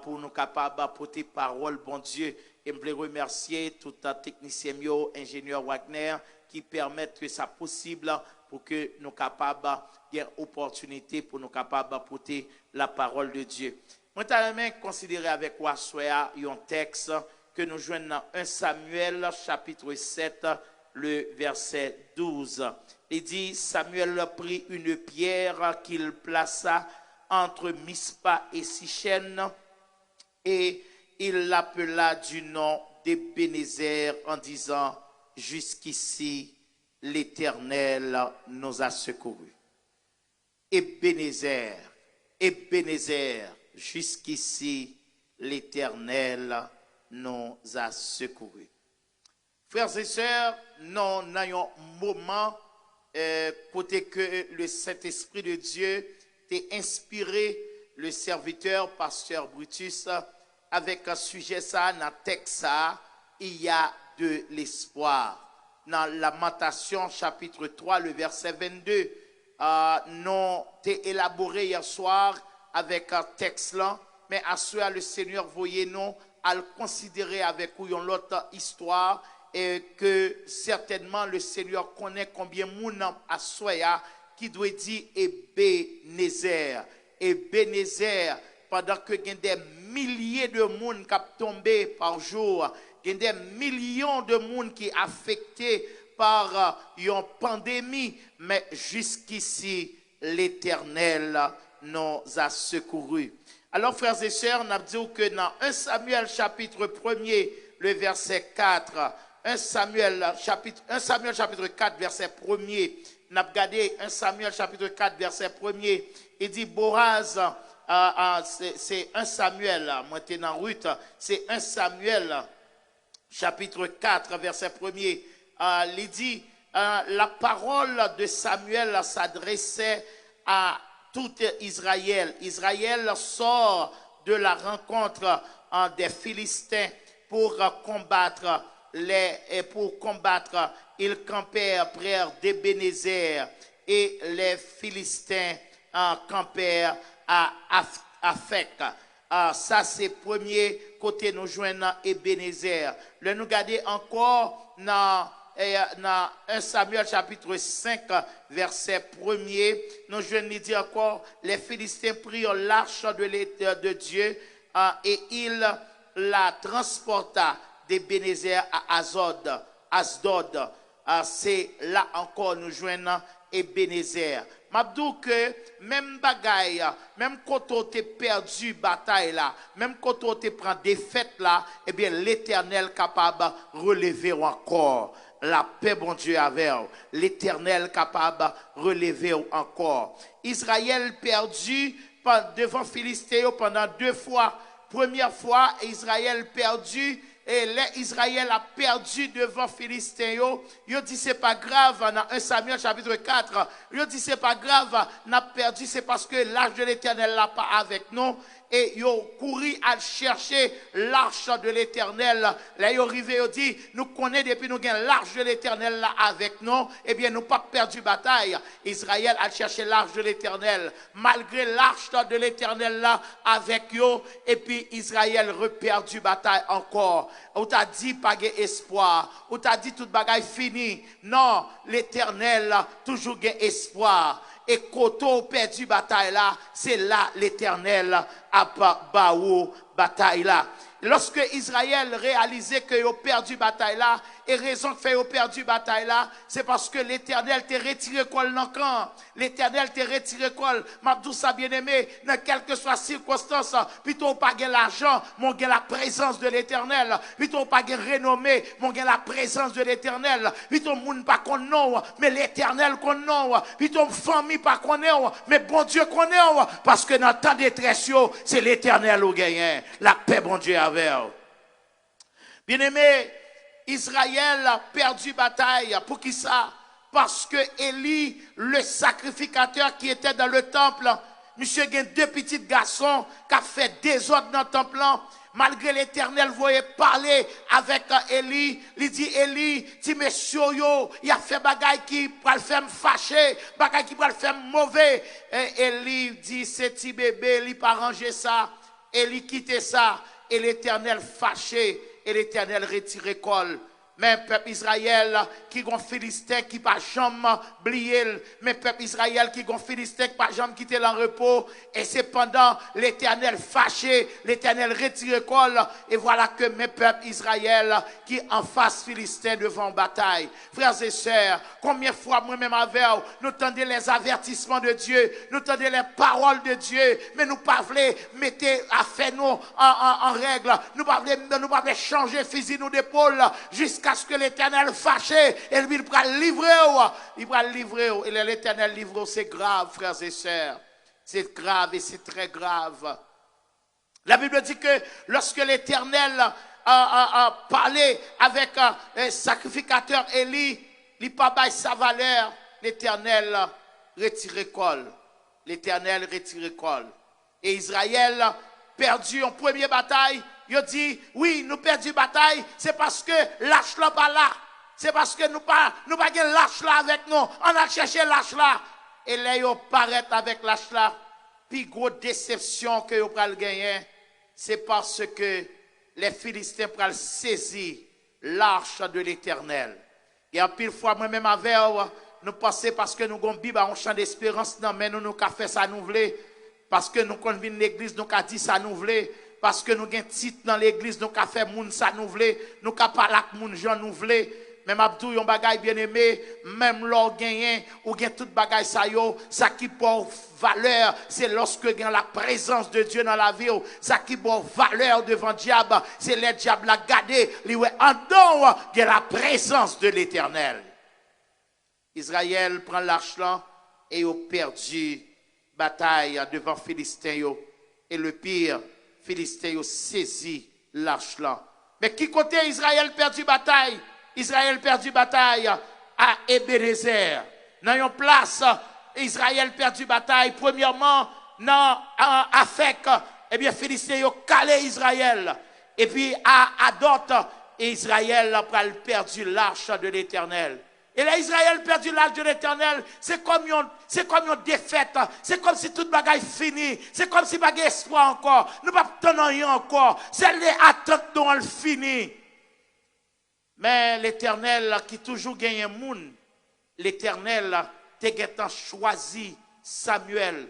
pour nous capables d'apporter parole bon Dieu et me remercier tout un technicien ingénieur Wagner qui permettent que ça possible pour que nous capables d'avoir opportunité pour nous capables d'apporter la parole de Dieu. Moi je considérer avec moi un texte que nous joignons dans 1 Samuel chapitre 7 le verset 12. Il dit, Samuel prit une pierre qu'il plaça entre Mispa et Sichem et il l'appela du nom d'Ebenezer en disant, jusqu'ici l'Éternel nous a secourus. Ebenezer, Ebenezer, jusqu'ici l'Éternel nous a secourus. Frères et sœurs, nous avons un moment côté que le Saint-Esprit de Dieu t'a inspiré le serviteur pasteur Brutus avec un sujet ça, dans le texte ça, il y a de l'espoir. Dans Lamentation chapitre 3, le verset 22, nous t'ai élaboré hier soir avec un texte là, mais à ce le Seigneur voyez nous à le considérer avec une autre histoire et que certainement le Seigneur connaît combien moun à Soya qui doit dire Ebenezer. Ebenezer, pendant que il y a des milliers de monde qui tombé par jour, il y a des millions de monde qui affectés par une pandémie, mais jusqu'ici l'Éternel nous a secourus. Alors frères et sœurs, on a dit que dans 1 Samuel chapitre 1er, le verset 4, 1 Samuel chapitre 4 verset 1er, on a regardé 1 Samuel chapitre 4 verset 1er, il dit Boaz, c'est 1 Samuel, maintenant Ruth, c'est 1 Samuel chapitre 4 verset 1er, il dit la parole de Samuel s'adressait à tout Israël. Israël sort de la rencontre des Philistins pour combattre pour combattre, ils campèrent près d'Ebenezer et les Philistins campèrent à Afek. Ça c'est premier côté nous joignons Ebenezer. Le nous garder encore dans 1 Samuel chapitre 5 verset 1er, nous joignons dire encore les Philistins prirent l'arche de Dieu et il la transporta d'Ebenezer à Asdod. C'est là encore nous joignons Ebenezer. M'abdou que même bagaille, même quand on t'es perdu bataille là, même quand on t'es prend défaite là, eh bien l'Éternel capable de relever encore. La paix, bon Dieu, avec l'Éternel capable de relever encore. Israël perdu devant Philistéo pendant 2 fois. Première fois, Israël perdu. Et l'Israël a perdu devant Philistéo. Il dit c'est pas grave, dans 1 Samuel chapitre 4. Il dit c'est pas grave, n'a perdu, c'est parce que l'arche de l'Éternel n'est pas avec nous. Et ils ont couru à chercher l'arche de l'Éternel. Là, ils ont arrivé, ils dit, nous connaissons depuis nous avons l'arche de l'Éternel là avec nous. Eh bien, nous pas perdu bataille. Israël a cherché l'arche de l'Éternel. Malgré l'arche de l'Éternel là avec eux. Et puis, Israël reperdu bataille encore. Ou t'a dit pas espoir. Ou t'a dit toute bagaille fini. Non, l'Éternel toujours gain espoir. Et quand on perdu bataille là, c'est là l'Éternel a baou bataille là. Lorsque Israël réalisait qu'il a perdu bataille là, et raison que fait a perdu bataille là, c'est parce que l'Éternel t'a retiré col dans le camp. L'Éternel t'a retiré col. M'abdou sa bien-aimé, dans quelle que soit circonstance, plutôt pas gain l'argent, mon gain la présence de l'Éternel. Plutôt pas gain renommée, mon gain la présence de l'Éternel. Plutôt moun pas qu'on non, mais l'Éternel qu'on non. Plutôt famille pas qu'on non, mais bon Dieu qu'on non. Parce que dans le temps de détresse, c'est l'Éternel au gagnant. La paix, bon Dieu, avec. Bien-aimé, Israël a perdu bataille. Pour qui ça? Parce que Élie, le sacrificateur qui était dans le temple, monsieur a 2 petits garçons qui ont fait désordre dans le temple. Malgré l'Éternel, voyait parler avec Élie. Il dit, Élie, ti monsieur yo, il a fait bagaille qui va le faire me fâcher, bagaille qui va le faire mauvais. Et Élie dit, c'est ti bébé, il pas ranger ça. Élie quitte ça. Et l'Éternel fâché, et l'Éternel retiré col. Mais peuple Israël qui gon Philistin qui pas jamais oublié, mais peuple Israël qui gon Philistin qui pas jamais quitté le repos, et c'est pendant l'Éternel fâché, l'Éternel retiré col, et voilà que mes peuples Israël qui en face Philistin devant bataille. Frères et sœurs, combien de fois moi-même avec nous tendez les avertissements de Dieu, nous tendez les paroles de Dieu, mais nous pas voulons mettre à faire nous en règle, nous pas voulons changer fusil nous d'épaule jusqu'à ce que l'Éternel fâché, et lui, il va livrer, et l'Éternel livre, c'est grave, frères et sœurs. C'est grave et c'est très grave. La Bible dit que lorsque l'Éternel a parlé avec un sacrificateur Élie, il n'a pas sa valeur, l'Éternel retire col. L'Éternel retire col. Et Israël perdu en première bataille. Il dit, oui, nous perdu bataille, c'est parce que l'arche là pas là. C'est parce que nous pas l'arche là avec nous. On a cherché l'arche là. Et là, ils paraissent avec l'arche là. Puis, grosse déception que vous prenez gagner, c'est parce que les Philistins prennent saisir l'arche de l'Éternel. Et en pile fois, moi-même avec nous pensons parce que nous avons une Bible, on chant d'espérance, non, mais nous avons fait ça nous voulons. Parce que nous avons vu l'église, nous avons dit ça nous voulons. Parce que nous avons un titre dans l'église, nous avons fait moun ça nous voulons. Nous avons parlé avec moun gens nous voulons. Même Abdou, yon bagay bien aimé, même l'or gagné, ou gen tout bagay sa yo, ça qui porte valeur, c'est lorsque gen la présence de Dieu dans la vie, ça qui porte valeur devant diable, c'est le diable la gardé, li wè en don, gen la présence de l'Éternel. Israël prend l'arche là, et yo perdu bataille devant Philistin yo, et le pire, Philistin yo saisi l'arche là. Mais qui côté Israël perdu bataille? Israël perdu bataille à Ebenezer. Dans une place, Israël perdu bataille. Premièrement, dans Afek, eh bien, Philistéens ont calé Israël. Et puis, à d'autres, et Israël a perdu l'arche de l'Éternel. Et là, Israël perdu l'arche de l'Éternel, c'est comme une défaite, c'est comme si toute bagaille fini, c'est comme si bagaille espoir encore, nous ne pouvons pas rien encore, c'est les attentes dont on finit. Mais l'Éternel qui toujours gagne un monde, l'Éternel a choisi Samuel.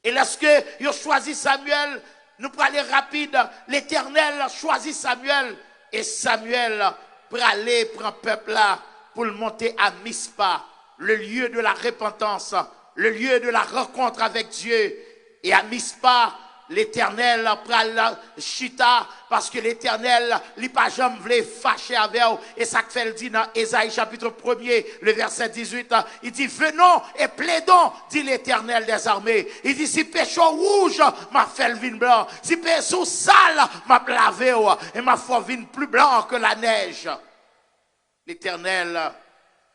Et lorsque il a choisi Samuel, nous pour aller rapide, l'Éternel a choisi Samuel, et Samuel pour aller prendre le peuple là, pour le monter à Mispa, le lieu de la repentance, le lieu de la rencontre avec Dieu. Et à Mispa, l'Éternel pral chita, parce que l'Éternel, il pas jamais voulu fâcher avec eux. Et ça fait le dit dans Ésaïe chapitre 1er, le verset 18, il dit, venons et plaidons, dit l'Éternel des armées. Il dit, si péché rouge, m'a fait le vin blanc. Si péché sale, m'a lavé, et m'a fait vin plus blanc que la neige. L'Éternel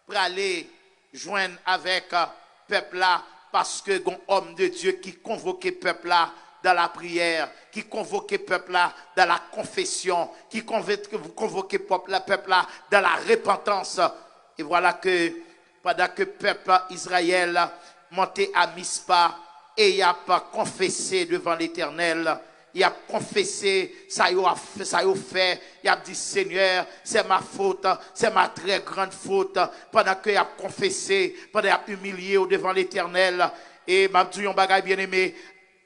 pour aller joindre avec peuple là, parce que un homme de Dieu qui convoquait peuple là dans la prière, qui convoquait peuple là dans la confession, qui convoquait peuple là dans la repentance. Et voilà que pendant que peuple Israël montait à Mispa et il a pas confessé devant l'Éternel, il a confessé, ça y a fait, il a dit Seigneur, c'est ma faute, c'est ma très grande faute. Pendant qu'il a confessé, pendant qu'il a humilié devant l'Éternel, et m'a dit un bagage bien aimé,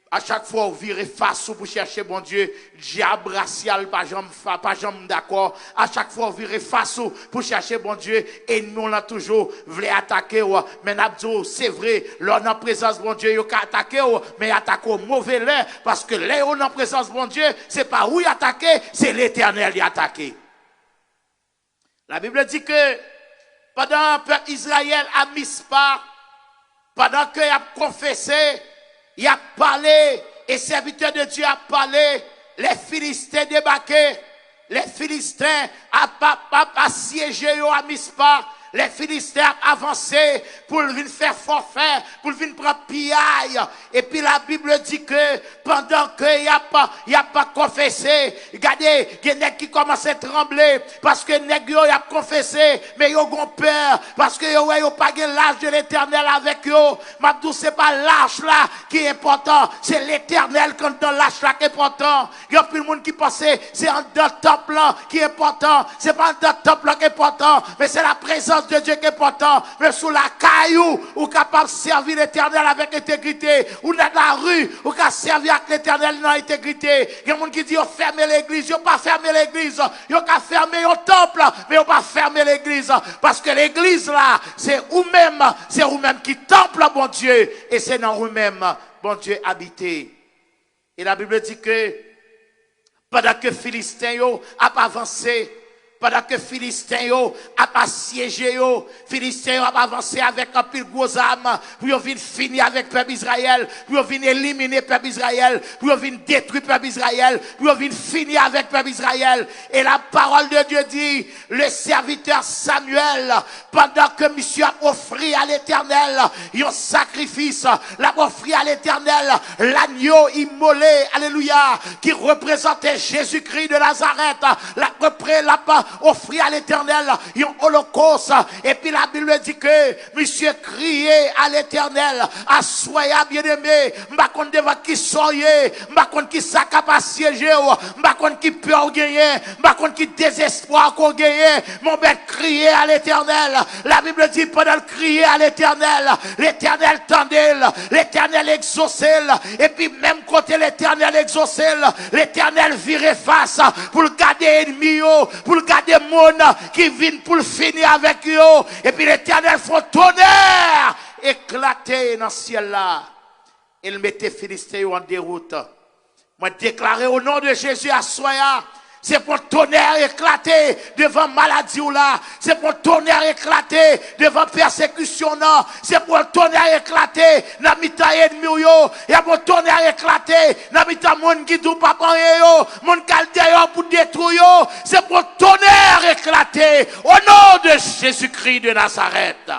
à chaque fois, vous virez face pour chercher bon Dieu, diable racial, pas jamais d'accord. À chaque fois, vous virez face pour chercher bon Dieu, et nous, on a toujours voulu attaquer, mais n'abdou, c'est vrai, l'on en présence bon Dieu, il a attaqué, mais attaquer au mauvais lait, parce que là, on en présence bon Dieu, c'est pas où il attaqué, c'est l'Éternel qui a attaqué. La Bible dit que, pendant que Israël a Mispa, pendant qu'il a confessé, il a parlé, et serviteur de Dieu a parlé, les Philistins débarquaient, les Philistins a assiégé à Mispa, les Philistins ont avancé pour venir faire forfait, pour venir prendre pillaille. Et puis la Bible dit que pendant qu'il n'y a pas confessé, regardez, il y a des qui commencent à trembler parce que les gens ont confessé, mais ils ont peur parce qu'ils n'ont pas l'âge de l'Éternel avec eux. Mais ce n'est pas l'âge là qui est important, c'est l'Éternel quand dans l'âge là qui est important. Il y a plus de monde qui pense c'est un temple là qui est important, c'est pas un temple là qui est important, mais c'est la présence de Dieu qui est important, mais sous la caillou, ou capable de servir l'Éternel avec intégrité, ou dans la rue, ou capable de servir avec l'Éternel dans l'intégrité. Il y a des gens qui disent, fermez l'église, ils n'ont pas fermé l'église, ils ont qu'à fermer le temple, mais ils n'ont pas fermé l'église, parce que l'église là, c'est vous-même qui temple bon Dieu, et c'est dans vous-même, bon Dieu habité. Et la Bible dit que, pendant que Philistins a avancé, pendant que Philistins a assiégé, Philistins a avancé avec un pile gros âme, pour venir finir avec le peuple Israël, pour venir éliminer le peuple Israël, pour venir détruire le peuple Israël, pour venir finir avec le peuple Israël. Et la parole de Dieu dit, le serviteur Samuel, pendant que monsieur a offert à l'Éternel un sacrifice, l'a offert à l'Éternel l'agneau immolé, alléluia, qui représentait Jésus-Christ de Nazareth, l'a offrir à l'Éternel un holocauste. Et puis la Bible dit que monsieur criait à l'Éternel, assoya bien-aimé, m'a compte devant qui soyez, m'a compte qui ça capable siéger, m'a compte qui peur gagner, m'a compte qui désespoir qu'on gagne, mon bête criait à l'Éternel. La Bible dit pendant le crier à l'Éternel, l'Éternel tendait, l'Éternel exauçait, et puis même côté l'Éternel exauçait, l'Éternel virait face pour le garder ennemi, pour le garder monde qui viennent pour finir avec eux. Et puis l'Éternel fait tonnerre éclater dans le ciel là. Il mettait Philistins en déroute. Moi déclaré au nom de Jésus à Soya. C'est pour tonnerre éclater devant maladie ou là. C'est pour tonnerre éclater devant persécution là. C'est pour tonnerre éclater dans mi-temps ennemi yo. Et pour tonnerre éclater dans mi-temps monde qui tout pas yo, monde caldeyo pour détruire yo. C'est pour tonnerre éclater au nom de Jésus-Christ de Nazareth.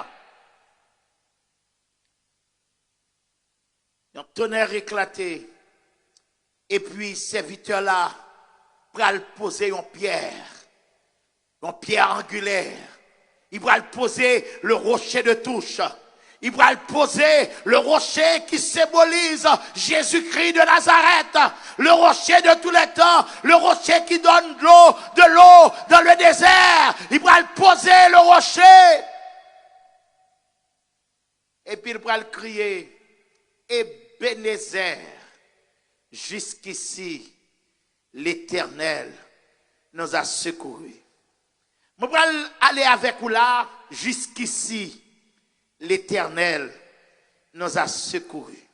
Un tonnerre éclaté. Et puis serviteur là pral poser une pierre une pierre angulaire. Il va poser le rocher de touche. Il va poser le rocher qui symbolise Jésus-Christ de Nazareth. Le rocher de tous les temps. Le rocher qui donne de l'eau dans le désert. Il va poser le rocher. Et puis il va crier, Ebenezer, jusqu'ici, l'Éternel nous a secourus. Je vais aller avec vous là, jusqu'ici, l'Éternel nous a secourus.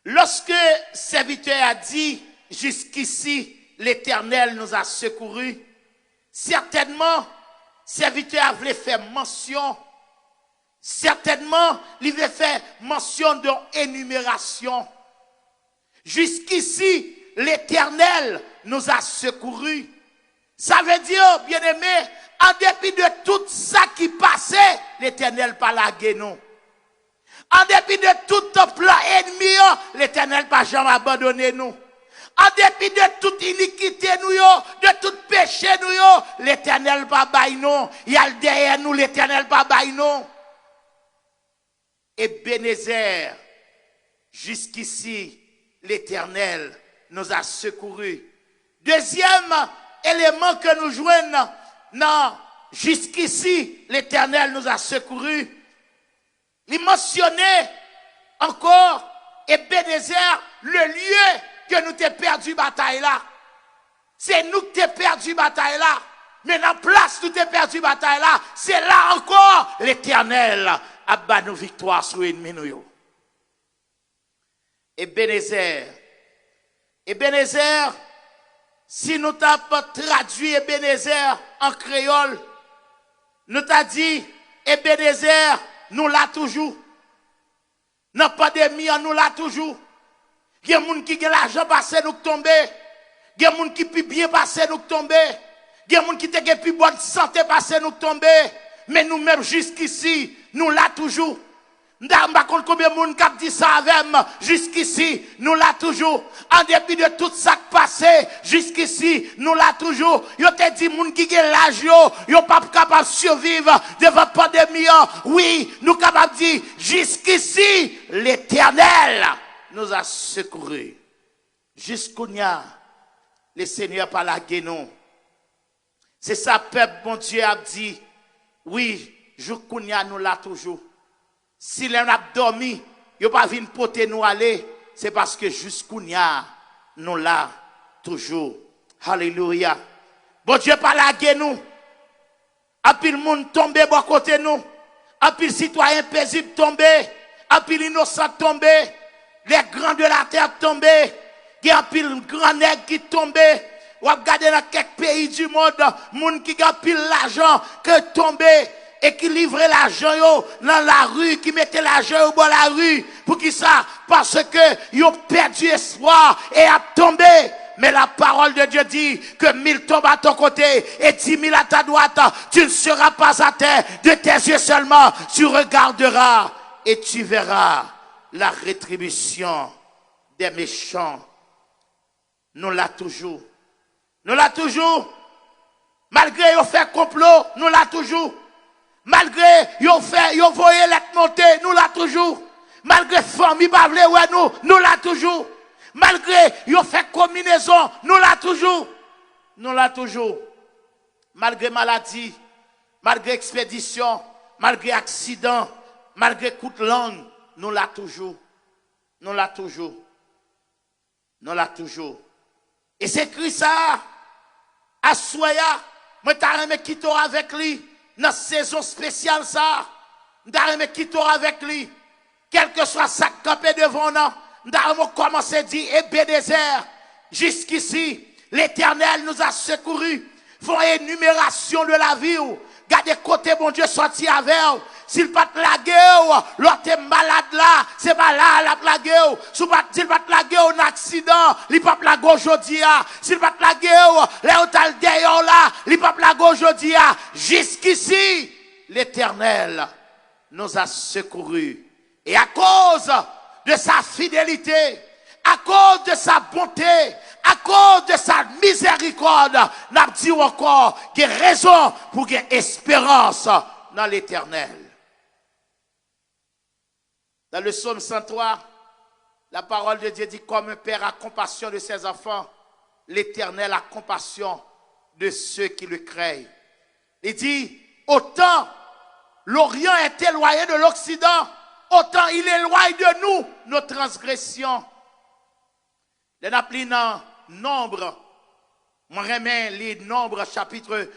Lorsque le serviteur a dit, jusqu'ici, l'Éternel nous a secourus, certainement, le serviteur voulait faire mention, certainement, il voulait faire mention d'une énumération. Jusqu'ici, l'Éternel nous a secourus. Ça veut dire, bien-aimé, en dépit de tout ça qui passait, l'Éternel pas lagué nous. En dépit de tout plan ennemi, l'Éternel pas jamais abandonné nous. En dépit de toute iniquité nous, de tout péché nous, l'Éternel pas baille nous. Il y a derrière nous, l'Éternel pas baille nous. Ebenezer, jusqu'ici, l'Éternel nous a secourus. Deuxième élément que nous joignons, non, jusqu'ici, l'Éternel nous a secourus. Il mentionnait encore, Ebenezer, le lieu que nous t'ai perdu bataille là. C'est nous qui t'ai perdu bataille là. Mais dans la place où t'ai perdu bataille là, c'est là encore l'Éternel a battu nos victoires sur l'ennemi nous. Ebenezer, si nous t'avons traduit Ebenezer en créole, nous t'avons dit, Ebenezer, nous l'a toujours. Dans la pandémie, nous l'a toujours. Il y a des gens qui ont l'argent passé nous tomber. Il y a des gens qui ont bien passé nous tomber. Il y a des gens qui ont plus bonne santé passé nous tomber. Mais nous-mêmes jusqu'ici, nous l'a toujours. Je ne sais pas combien de gens qui dit ça avec moi. Jusqu'ici, nous l'a toujours. En dépit de tout ça qui passé, jusqu'ici, nous l'a toujours. Yo te dit, moun qui gen l'âge yo pas capable de survivre devant la pandémie. Oui, nous capables de dire, jusqu'ici, l'Éternel nous a secourus. Jusqu'où le Seigneur par la guénon. C'est ça, peuple, bon Dieu a dit, oui, jusqu'où nous l'a toujours. Si l'on a dormi, il pas venu porter nous aller, c'est parce que jusqu'où nous là toujours. Alléluia. Bon Dieu pas lagué nous. A puis le monde tombé bon côté nous. A puis le citoyen paisible tombé. A puis l'innocent tombé. Les grands de la terre tombés. Il y a pile grand nègre qui tombé. Ou regarder dans quelques pays du monde, monde qui a pile l'argent que tombé. Et qui livrait l'argent dans la rue, qui mettait l'argent au bord de la rue. Pour qui ça? Parce que ils ont perdu espoir et a tombé. Mais la parole de Dieu dit que 1000 tombent à ton côté et 10 000 à ta droite. Tu ne seras pas à terre. De tes yeux seulement, tu regarderas et tu verras la rétribution des méchants. Nous l'a toujours. Nous l'a toujours. Malgré yon fait complot, nous l'a toujours. Malgré yon voyé l'être monté, nous l'a toujours. Malgré famille pas vle ouais nous l'a toujours. Malgré yon fait combinaison, nous l'a toujours. Nous l'a toujours. Malgré maladie, malgré expédition, malgré accident, malgré coup de langue, nous l'a toujours. Nous l'a toujours. Nous l'a toujours. Et c'est Christ ça. À Soya, moi t'as aimé quitter avec lui. Dans saison spéciale ça, nous quitter avec lui. Quel que soit ça campé devant nous, nous avons commencé à dire, Ebenezer, jusqu'ici, l'Éternel nous a secourus. Font énumération de la vie. Gardez côté bon Dieu sorti avec. S'il pas te laguer, l'autre est malade là, c'est pas là la plague. S'il pas te laguer un accident, il pas te laguer aujourd'hui. S'il pas te laguer, là où t'as le derrière là, il pas te laguer aujourd'hui. Jusqu'ici, l'Éternel nous a secourus. Et à cause de sa fidélité, à cause de sa bonté, à cause de sa miséricorde, n'a dit encore qu'il y a raison pour qu'il y ait espérance dans l'éternel. Dans le psaume 103, la parole de Dieu dit, comme un père a compassion de ses enfants, l'éternel a compassion de ceux qui le craignent. Il dit, autant l'Orient est éloigné de l'Occident, autant il éloigne de nous nos transgressions. Les appelés dans Nombre, moi remets les Nombres, chapitre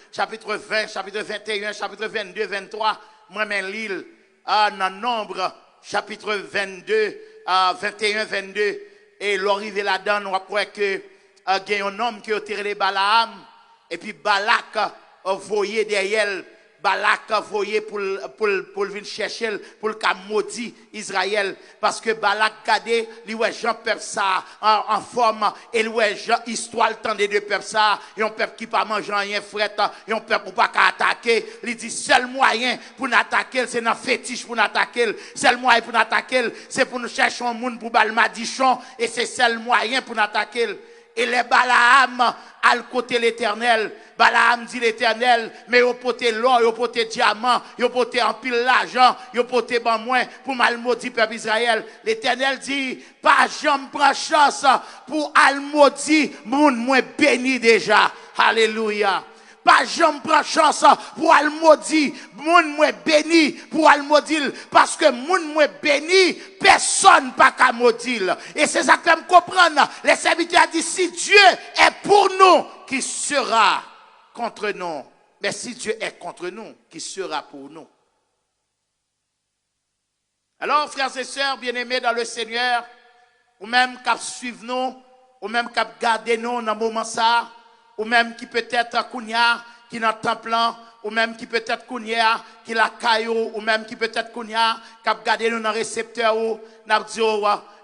20, chapitre 21, chapitre 22, 23, moi remets l'île dans Nombre, chapitre 22, 21, 22, et l'arrivée là-dedans, on voit que il y a un homme qui a tiré les Balaam, et puis Balak a voyé derrière, Balak a voyé pour venir chercher, pour le maudit Israël, parce que Balak gardé, lui ouais Jean peuple ça en forme, et lui ouais Jean histoire le temps des deux peuples ça, et un peuple qui pas manger rien fret, et un peuple pour pas attaquer, il dit seul moyen pour n'attaquer, c'est dans fétiche pour n'attaquer, seul moyen pour n'attaquer, c'est pour nous chercher un monde pour bal madichon, et c'est seul moyen pour n'attaquer. Et les Balaam à le côté l'éternel. Balaam dit l'éternel, mais il poté l'or, il poté diamant, il poté en pile l'argent, il poté ban moins pour mal maudit peuple Israël. L'éternel dit, pas jamais prend chance pour al maudit, moun moins béni déjà. Alléluia. Pas jamais prend chance pour al maudit, moun moins béni pour al maudit, parce que moun moins béni, personne pas qu'à maudit. Et c'est ça que je comprends. Les serviteurs disent, si Dieu est pour nous, qui sera contre nous? Mais si Dieu est contre nous, qui sera pour nous? Alors, frères et sœurs bien-aimés dans le Seigneur, ou même qui suivent nous, ou même qui gardent nous dans le moment ça, ou même qui peut-être kounya, qui dans le temple, ou même qui peut-être kounya, qui la caillou, ou même qui peut-être kounya, qui gardent nous dans le récepteur, ou n'a dit,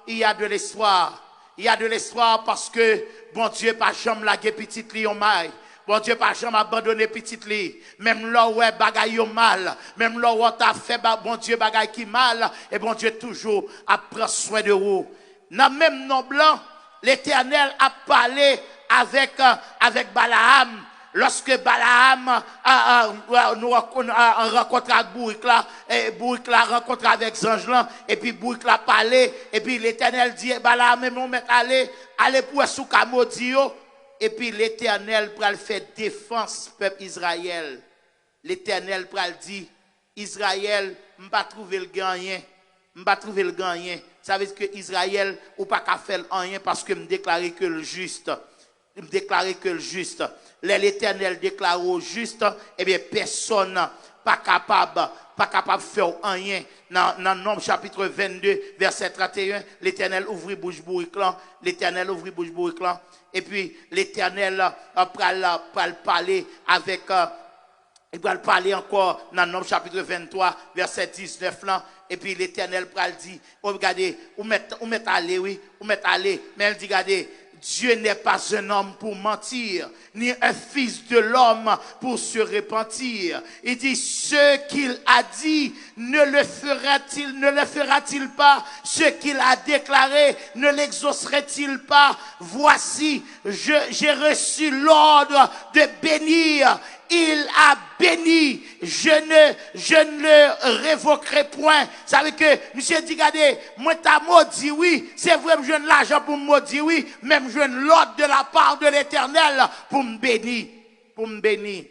il y a de l'espoir. Il y a de l'espoir parce que, bon Dieu, pas jamais laguer petite li en maille. Bon Dieu, pas jamais abandonner petite li. Même là où bagaille yo mal, même là où t'as fait, bon Dieu, bagaille qui mal, et bon Dieu toujours a pris soin de vous. Dans même nom blanc, l'Éternel a parlé avec Balaam. Lorsque Balaam nous rencontre avec Bourikla, et Bourikla rencontre avec Zangelan, et puis Bourikla parlait, et puis l'Éternel dit, Balaam, nous mettons aller pour sous Kamodio, et puis l'Éternel pral faire défense peuple Israël. L'Éternel pral dit, Israël, m'pas trouver le gagnant, m'pas trouver le gagnant. Ça veut dire que Israël ou pas qu'à faire rien parce que me déclarer que le juste, me déclarer que le juste. L'Éternel déclare au juste, eh bien personne pas capable de faire rien. Dans Nombre chapitre 22, verset 31, l'Éternel ouvrit bouche bourriclan, l'Éternel ouvrit bouche bourriclan, et puis l'Éternel pral parler avec, il va parler encore dans Nombre chapitre 23, verset 19 là, et puis l'Éternel pral dit, oh regardez, ou mettez aller, oui, ou mettez aller, mais elle dit, regardez, Dieu n'est pas un homme pour mentir, ni un fils de l'homme pour se repentir. Il dit, ce qu'il a dit, ne le fera-t-il pas? Ce qu'il a déclaré, ne l'exaucerait-il pas? Voici, j'ai reçu l'ordre de bénir. Il a béni, je ne le révoquerai point. Ça veut dire que, monsieur dit, regardez, moi t'as maudit, oui, c'est vrai, je donne l'argent pour me maudire, oui, même je donne l'ordre de la part de l'Éternel pour me bénir, pour me bénir,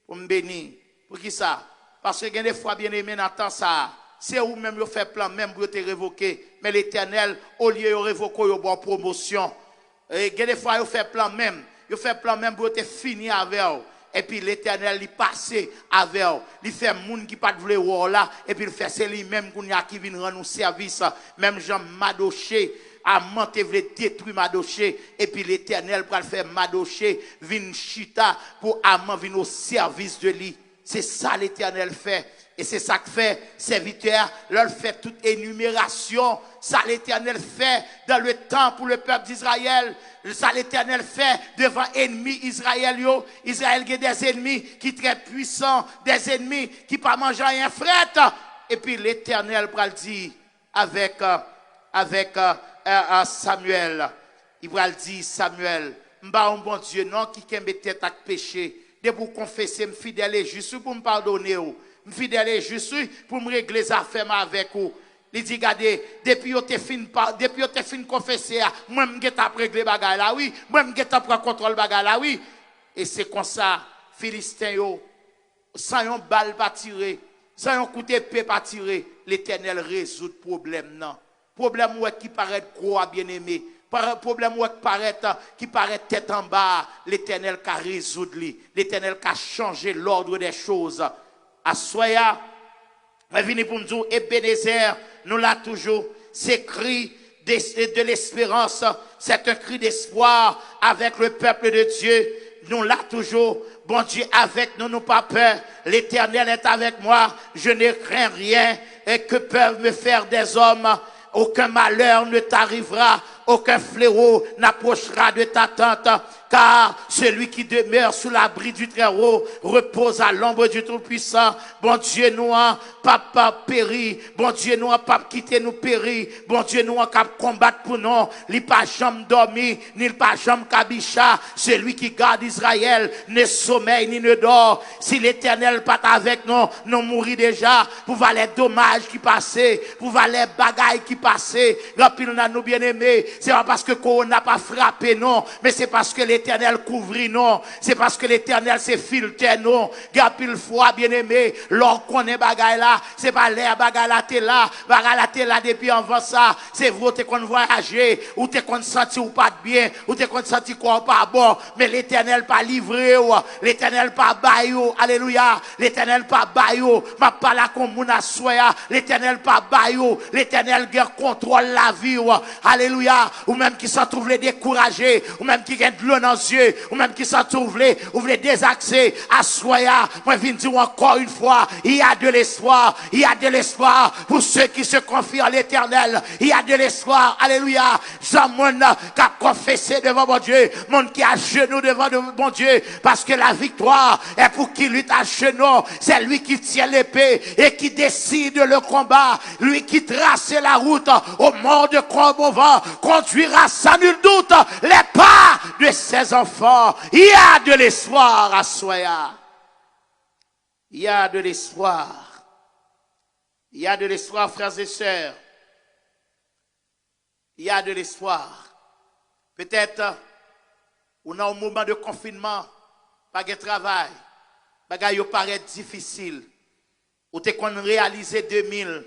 pour me bénir. Pour qui ça? Parce que des fois, bien aimé, dans temps ça, c'est où même vous fait plan, même pour te révoquer, mais l'Éternel, au lieu de révoquer, il y a une promotion. Et des fois, vous fait plan même pour te finir avec vous. Et puis l'Éternel il passe avec eux. Il fait moun qui pas de vouloir là et puis il fait c'est lui-même qui vient rendre nous service. Même Jean Madoché a monté voulait détruire Madoché et puis l'Éternel pour faire Madoché vinn chita pour Amman vinn au service de lui. C'est ça l'Éternel fait. Et c'est ça que fait serviteur, leur fait toute énumération. Ça l'Éternel fait dans le temps pour le peuple d'Israël. Ça l'Éternel fait devant ennemis Israël. Israël a des ennemis qui sont très puissants, des ennemis qui pas manger rien fret. Et puis l'Éternel pral dit avec Samuel, il va dire Samuel, m'ba un bon Dieu non qui kembe tête avec péché, de pour confesser me fidèle et juste pour me pardonner ou, me fidèle et juste pour me régler les affaires avec ou. Il dit regardez, depuis que tu fin confesser, moi je t'ai régler bagay là oui, moi je t'ai prendre contrôle bagay là oui. Et c'est comme ça Philistin yo sans yon balle pas tirer, sans yon coup d'épée pas tirer, l'Éternel résout le problème non. Problème qui paraît gros bien-aimé, problème qui paraît tête en bas, l'Éternel qui résoudre lui, l'Éternel qui a changé l'ordre des choses. À soya, je viens pour me dire Ebenezer, nous l'a toujours, c'est cri de l'espérance, c'est un cri d'espoir avec le peuple de Dieu. Nous l'a toujours, bon Dieu avec nous, nous pas peur. L'Éternel est avec moi, je ne crains rien. Et que peuvent me faire des hommes? Aucun malheur ne t'arrivera, aucun fléau n'approchera de ta tente, car celui qui demeure sous l'abri du Très-Haut repose à l'ombre du Tout-Puissant. Bon Dieu, nous pas péri, bon Dieu, nous pas quitté nous péri, bon Dieu, nous cap combattre pour nous, ni pas jamais dormi, ni pas jamais kabicha. Celui qui garde Israël ne sommeille ni ne dort. Si l'Éternel pas avec nous, nous mourir déjà. Pour voir les dommages qui passaient, pour voir les bagailles qui passaient. Rappelez nous bien aimés. C'est pas parce que Corona n'a pas frappé, non. Mais c'est parce que l'Éternel couvrit, non. C'est parce que l'Éternel s'est filtré, non. Gapil foi, bien aimé. L'or qu'on est bagaille là. C'est pas l'air bagaille là, t'es là. Bagaille là, t'es là depuis avant ça. C'est vous, t'es qu'on voyager. Ou t'es qu'on senti ou pas de bien. Ou t'es qu'on senti quoi pas bon. Mais l'Éternel pas livré, ou. L'Éternel pas baillot. Alléluia. L'Éternel pas baillot. Ma pas là comme mon assoya. L'Éternel pas baillot. L'Éternel contrôle la vie, ou. Alléluia. Ou même qui s'en trouve les découragés, ou même qui gagne de l'eau dans les yeux, ou même qui s'en trouve les, ou les désaxés, à soya, moi je viens dire encore une fois, il y a de l'espoir, il y a de l'espoir pour ceux qui se confient en l'Éternel, il y a de l'espoir, alléluia, sans monde qui a confessé devant mon Dieu, monde qui a genoux devant mon Dieu, parce que la victoire est pour qui lutte à genoux, c'est lui qui tient l'épée et qui décide le combat, lui qui trace la route au mort de comme au vent, conduira sans nul doute les pas de ses enfants. Il y a de l'espoir à Soya. Il y a de l'espoir. Il y a de l'espoir, frères et sœurs. Il y a de l'espoir. Peut-être, on a un moment de confinement, pas de travail, bagaille paraît difficile. Ou t'es qu'on réaliser 2000,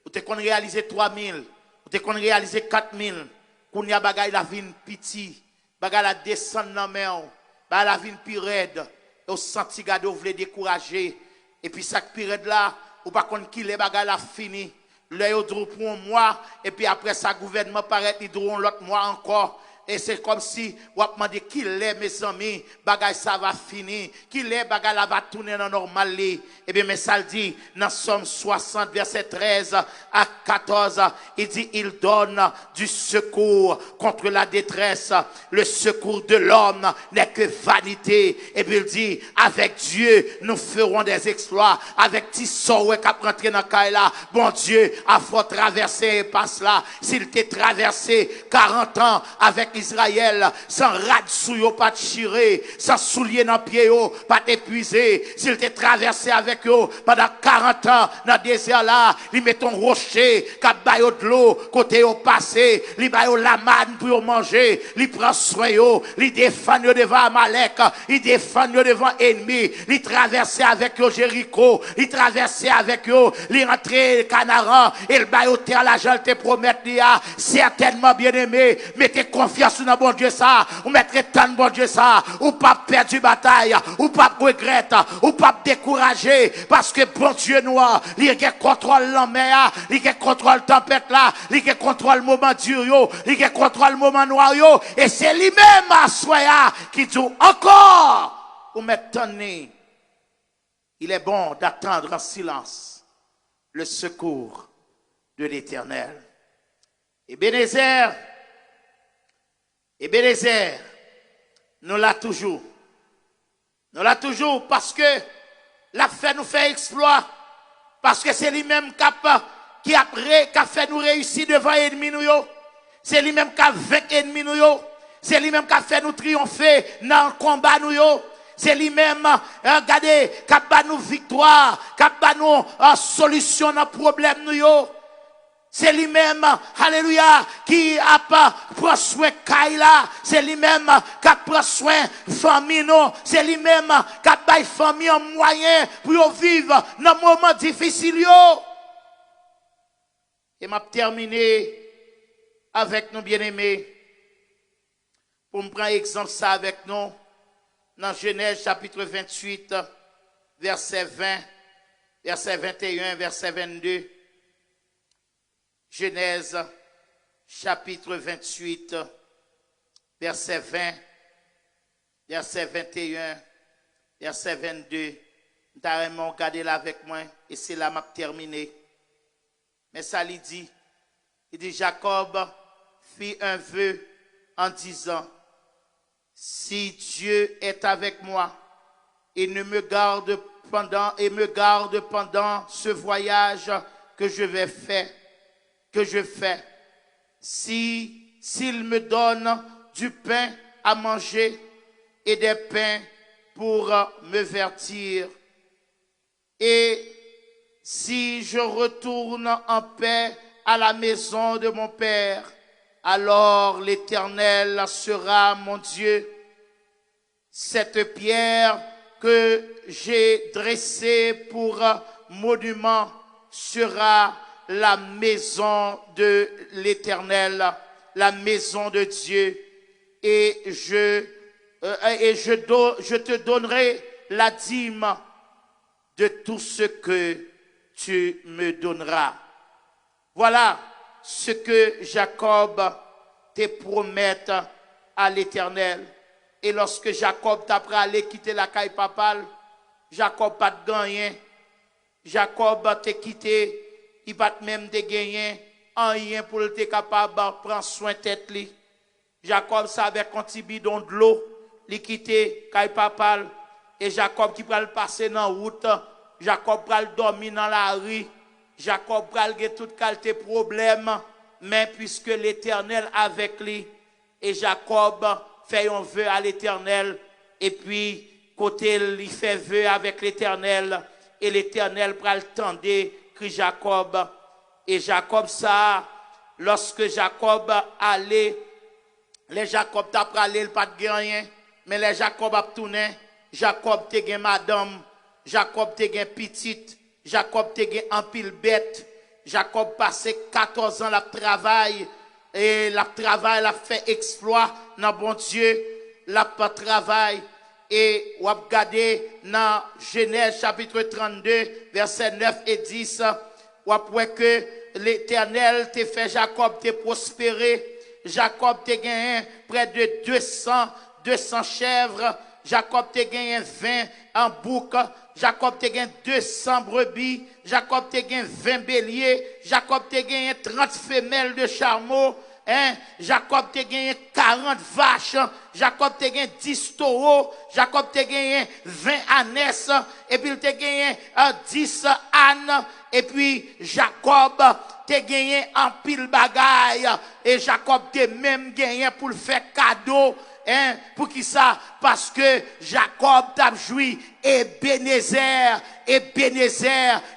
ou t'es qu'on réaliser 3000, ou t'es qu'on réaliser 4000. Qu'on y a bagay la vin piti, bagay la descend dans main, bagay la vin pi raide, au senti gade ou vle décourager, et puis ça pi raide là, ou pas qu'on qui les bagay la fini, l'œil au drou pour un mois, et puis après ça gouvernement paraît li drou l'autre mois encore. Et c'est comme si, on a demandé qui l'est, mes amis, bagay ça va finir, qui l'est, bagay la va tourner dans normal. Et bien, mais ça le dit, dans Somme 60, verset 13 à 14, il dit, il donne du secours contre la détresse. Le secours de l'homme n'est que vanité. Et puis il dit, avec Dieu, nous ferons des exploits. Avec Tissot, qui a rentré dans Kaila, bon Dieu, a fort traverser et passe là. S'il t'est traversé 40 ans avec Israël, sans rad sous yo, pas de chiré, sans soulier dans pied yo, pas d'épuisé. S'il t'est traversé avec eux pendant 40 ans dans le désert là, il met ton rocher, cap bayo de l'eau, côté yo passé, il bayo la manne pour manger, il prend soin yo, il défend devant Amalek, il défend devant ennemi, il traverse avec eux Jéricho, il traverse avec eux, il rentre Canaran, et le bayo terre l'argent te promet certainement bien aimé, mettez confiance dans bon Dieu ça, ou mettre tant bon Dieu ça, ou pas perdre bataille, ou pas regretter, ou pas décourager, parce que bon Dieu noir, il contrôle la mer, il contrôle la tempête là, il contrôle le moment dur, il contrôle le moment noir, et c'est lui-même à soya qui dit encore, ou maintenant, il est bon d'attendre en silence le secours de l'Éternel. Ebenezer, nous l'a toujours. Nous l'a toujours parce que la fait nous fait exploit. Parce que c'est lui-même qui a fait nous réussir devant l'ennemi. C'est lui-même qui a vaincu ennemis nous yo. C'est lui-même qui a fait nous triompher dans le combat nous yo. C'est lui-même, regardez, qui a nous victoire, qui a nous solution dans le problème nous yo. C'est lui-même, alléluia, qui a pris soin de Kaila. C'est lui-même qui a pris soin de famille. C'est lui-même qui a pris famille en moyen pour vivre dans moments difficiles. Et m'a terminé avec nos bien-aimés. Pour me prendre exemple ça avec nous. Dans Genèse chapitre 28, verset 20, verset 21, verset 22. Genèse, chapitre 28, verset 20, verset 21, verset 22. Vous avez regardé là avec moi et c'est là que je terminé. Mais ça lui dit, Jacob fit un vœu en disant, si Dieu est avec moi et me garde pendant ce voyage que je vais faire, que je fais, s'il me donne du pain à manger et des pains pour me vertir, et si je retourne en paix à la maison de mon Père, alors l'Éternel sera mon Dieu. Cette pierre que j'ai dressée pour monument sera la maison de l'Éternel, la maison de Dieu, et je te donnerai la dîme de tout ce que tu me donneras. Voilà ce que Jacob te promette à l'Éternel. Et lorsque Jacob t'a allé quitter la caille papale, Jacob pas de gagné. Jacob t'a quitté. Il va même te gagner en rien pour être capable de prendre soin de tête. Jacob savait qu'on petit bidon de l'eau, il quitté caille papal et Jacob qui pral passer dans la route, Jacob pral dormir dans la rue, Jacob pral get toute qualité problème, mais puisque l'Éternel avec lui et Jacob fait un vœu à l'Éternel et puis côté il fait vœu avec l'Éternel et l'Éternel pral tendre que Jacob et Jacob ça lorsque Jacob allait les Jacob t'a pralé pas de rien mais les Jacob a tourné Jacob te gen madame Jacob te gen petite Jacob te gen en pile bête Jacob passé 14 ans la travail et la travail a fait exploit dans bon Dieu la travail et ou regarder dans Genèse chapitre 32 versets 9 et 10 ou après que l'Éternel te fait Jacob te prospérer Jacob te gagné près de 200 chèvres Jacob te gagné 20 en bouc Jacob te gagné 200 brebis Jacob te gagné 20 béliers Jacob te gagné 30 femelles de chameaux Jacob te gagné 40 vaches, Jacob te gagné 10 taureaux, Jacob te gagné 20 ânesses, et puis il te gagné 10 ânes, et puis Jacob te gagné en pile bagaille, et Jacob te même gagné pour le faire cadeau, pour qui ça? Parce que Jacob t'a joui Ebenezer,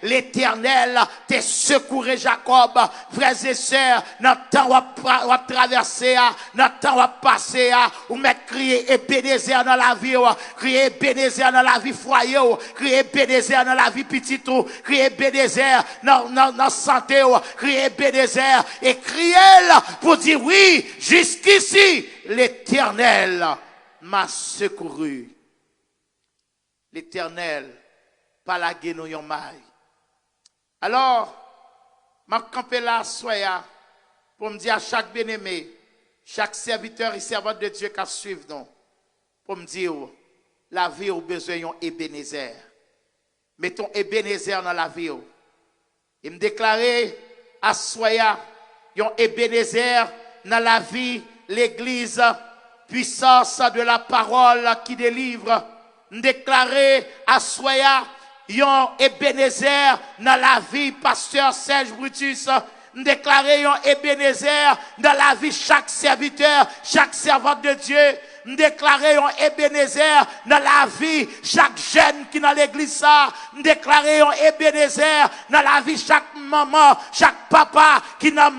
l'Éternel t'a secouru Jacob, frères et sœurs, dans le temps où on traverser, dans le temps où on passer, ou mettre crier Ebenezer dans la vie, crier Ebenezer dans la vie foyer, crier Ebenezer dans la vie petite, crier Ebenezer dans la santé, crier Ebenezer et crier pour dire oui, jusqu'ici, l'Éternel m'a secouru. L'Éternel, pas la guénou yon maille. Alors, m'a campé là, soya, pour me dire à chaque bien-aimé, chaque serviteur et servante de Dieu qui suivent nous, pour me dire, la vie a besoin d'un Ebenezer. Mettons Ebenezer dans la vie. Et me déclarer à soya, un Ebenezer dans la vie, l'église, puissance de la parole qui délivre. Déclarer à Soya, yon Ebenezer dans la vie, pasteur Serge Brutus, déclarer un Ebenezer dans la vie de chaque serviteur, chaque servante de Dieu. Déclarer un Ebenezer dans la vie chaque jeune qui dans l'église ça. Déclarer un Ebenezer dans la vie chaque maman, chaque papa qui dans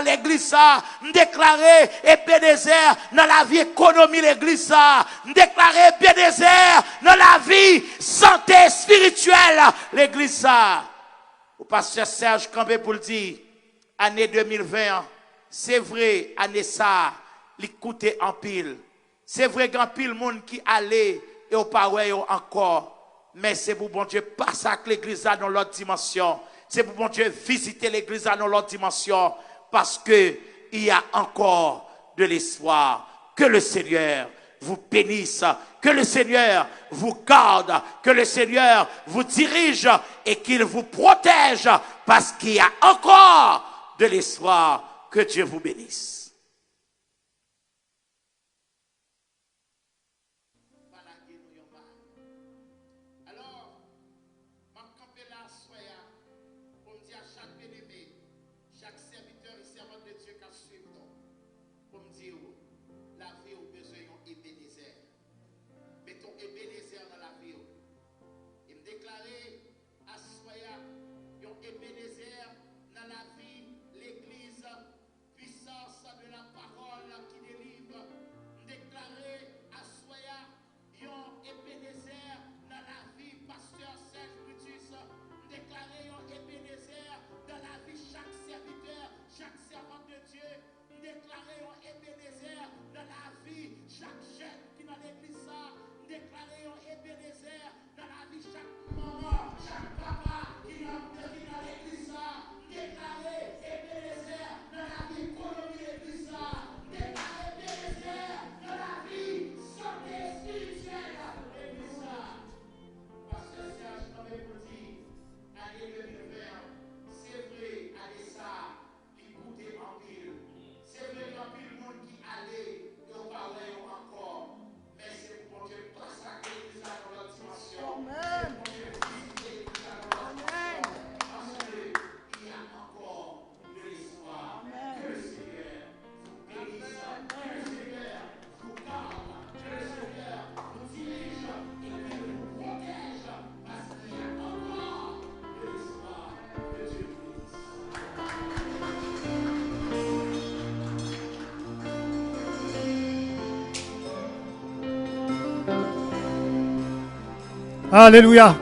l'église ça. Déclarer Ebenezer dans la vie économie l'église ça. Déclarer Ebenezer dans la vie santé spirituelle l'église ça. Au pasteur Serge Campé pour le dire, année 2020, c'est vrai, année ça, l'écoute en pile. C'est vrai qu'il y a pile monde qui allait et au parois encore. Mais c'est pour bon Dieu passer avec l'église dans l'autre dimension. C'est pour bon Dieu visiter l'église dans l'autre dimension. Parce que il y a encore de l'espoir. Que le Seigneur vous bénisse. Que le Seigneur vous garde. Que le Seigneur vous dirige et qu'il vous protège. Parce qu'il y a encore de l'espoir. Que Dieu vous bénisse. Alléluia.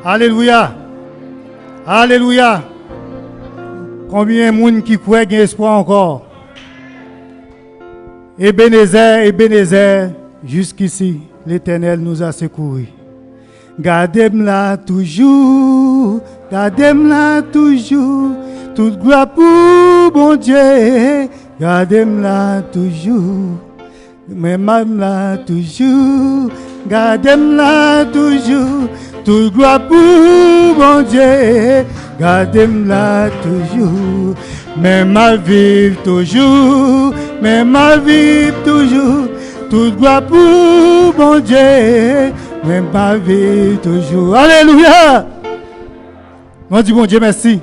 Alléluia. Alléluia. Combien de monde qui croit qu'il y a espoir encore? Ebenezer, Ebenezer, jusqu'ici, l'Éternel nous a secourus. Gardez-moi toujours, gardez-moi toujours, toute gloire pour bon Dieu, gardez-moi toujours, même toujours, gardez-moi toujours, toute gloire pour mon Dieu, gardez-moi toujours, même à vivre toujours, même à vivre toujours, toute gloire pour mon Dieu, même à vivre toujours. Alléluia! On dit bon Dieu merci,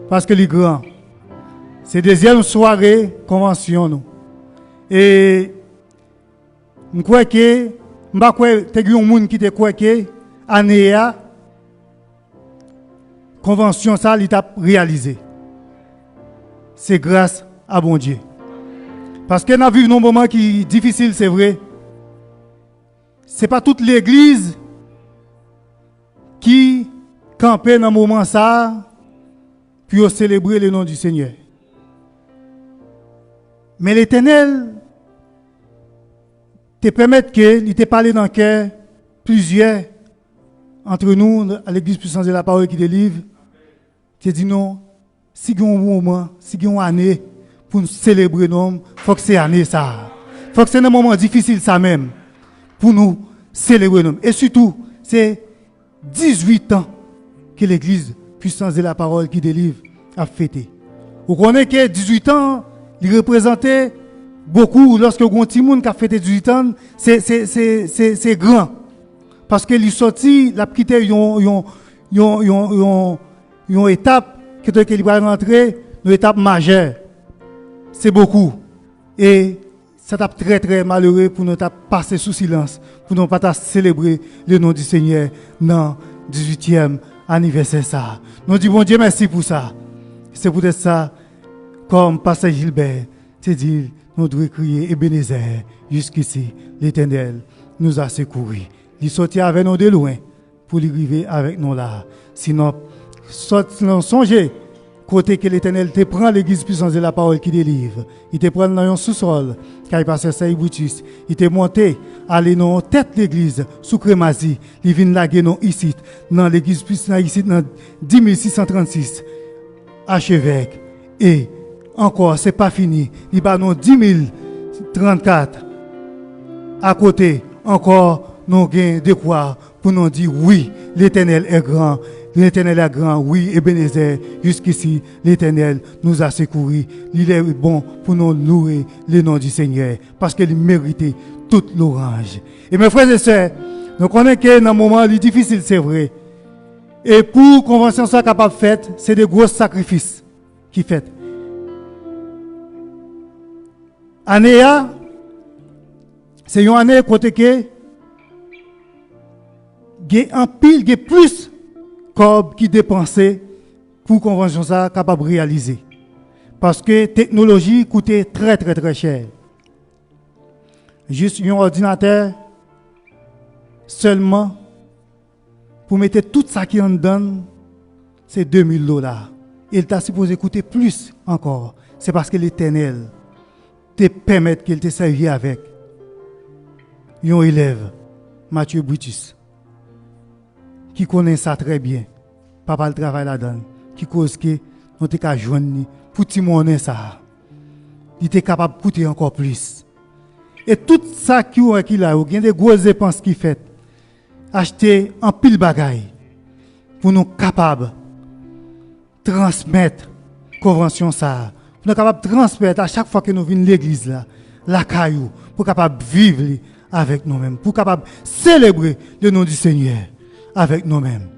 parce que les grands, c'est deuxième soirée convention nous. Et je crois que je ne sais pas si monde qui te croit que année convention ça il t'a réalisé. C'est grâce à bon Dieu. Parce que nous avons vécu un moment qui est difficile, c'est vrai. Ce n'est pas toute l'église qui campait dans un moment ça pour célébrer le nom du Seigneur. Mais l'Éternel te permet qu'il te parle dans le cœur plusieurs entre nous à l'église puissance de la parole qui délivre. Tu dis non, si il y a un moment, si il y a une année pour nous célébrer nous, il faut que c'est année ça. Il faut que c'est un moment difficile ça même pour nous célébrer nous. Et surtout, c'est 18 ans que l'église puissance de la parole qui délivre a fêté. Vous connaissez que 18 ans, il représentait beaucoup. Lorsque un petit monde qui a fêté 18 ans, c'est grand. Parce que il sorti, la quitté une étape côté qu'il va rentrer, nos étapes majeures. C'est beaucoup. Et ça tape très très malheureux pour nous passer sous silence, pour nous pas célébrer le nom du Seigneur dans 18e anniversaire ça. Nous disons bon Dieu merci pour ça. C'est peut-être ça, comme Pasteur Gilbert, c'est dire, nous devons crier Ebenezer, jusqu'ici, l'Éternel nous a secourus. Il sortit avec nous de loin pour arriver avec nous là. Sinon, songez, côté que l'Éternel te prend l'église puissance de la parole qui délivre. Il te prend dans un sous-sol, car il passe à Iboutis. Il te monté, aller dans tête l'église, sous Crémazie. Il vient laguer nous ici, dans l'église puissance ici, dans 10 636, archevêque. Et encore, c'est pas fini. Il va dans 10 034. À côté, encore, nous avons de quoi pour nous dire oui, l'Éternel est grand. L'Éternel est grand, oui, Ebenezer, jusqu'ici, l'Éternel nous a secourus. Il est bon pour nous louer le nom du Seigneur, parce qu'il mérite toute l'orange. Et mes frères et sœurs, nous connaissons que dans un moment difficile, c'est vrai. Et pour convention soit capable de faire, c'est des gros sacrifices qui fait. Année, c'est une année côté que il y a un pile, il y a plus qui dépensait pour convention ça capable de réaliser. Parce que la technologie coûtait très très très cher. Juste un ordinateur seulement pour mettre tout ça qui en donne, c'est $2000. Il t'a supposé coûter plus encore. C'est parce que l'Éternel te permet qu'il te serve avec un élève, Mathieu Brutus, qui connaît ça très bien. Papa le travail là-dedans, qui cause que nous t'es qu'à joindre pour timoner ça. Il était capable de coûter encore plus. Et tout ça qui est là, il y a des grosses dépenses qui fait. Acheter un pile bagaille pour nous capables de transmettre convention ça. Pour nous capables de transmettre à chaque fois que nous venons l'église là, la caillou, pour capable vivre avec nous-mêmes, pour capable célébrer le nom du Seigneur avec nous-mêmes.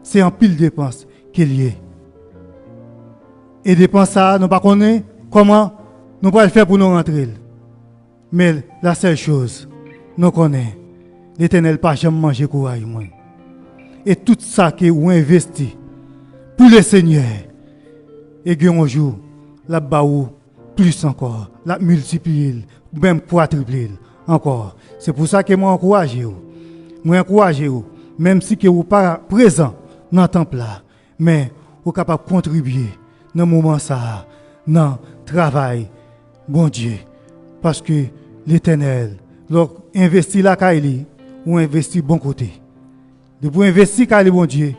C'est un pile de dépenses qu'il y a. Et dépenses ça, nous ne connaissons pas comment nous pouvons le faire pour nous rentrer. Mais la seule chose, nous connaissons, l'Éternel pas jamais manger courage. Et tout ça que vous investi pour le Seigneur, et que un jour, la baou plus encore, la multiplier, même quadruplier encore. C'est pour ça que moi encourage vous. Moi encourage vous, même si que vous pas présent dans le temple là, mais vous êtes capable de contribuer dans le moment ça, dans le travail, bon Dieu. Parce que l'Éternel, lorsqu'il investit la Kaili, ou investit bon côté. De pour investir Kaili, bon Dieu,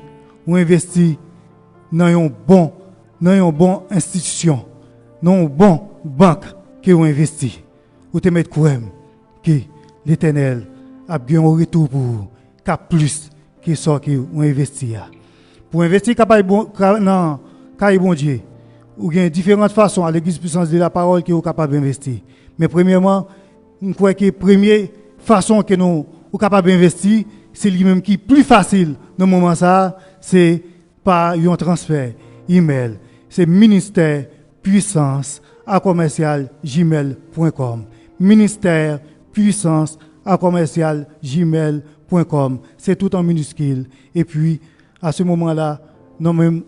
ou investir dans une bonne institution, dans une bonne banque que vous investissez. Ou te mettre quoi que l'Éternel a bien un retour pour vous, qu'à plus que ce que vous investissez. Pour investir dans Kaili, bon Dieu, il y a différentes façons à l'église puissance de la parole que vous êtes capable d'investir. Mais premièrement, je crois que la première façon que nous sommes capables d'investir, c'est lui-même qui est plus facile dans le moment ça, c'est par un transfert email. C'est ministère puissance à commercial gmail.com. Ministère puissance à commercial gmail.com. C'est tout en minuscule. Et puis, à ce moment-là, nous sommes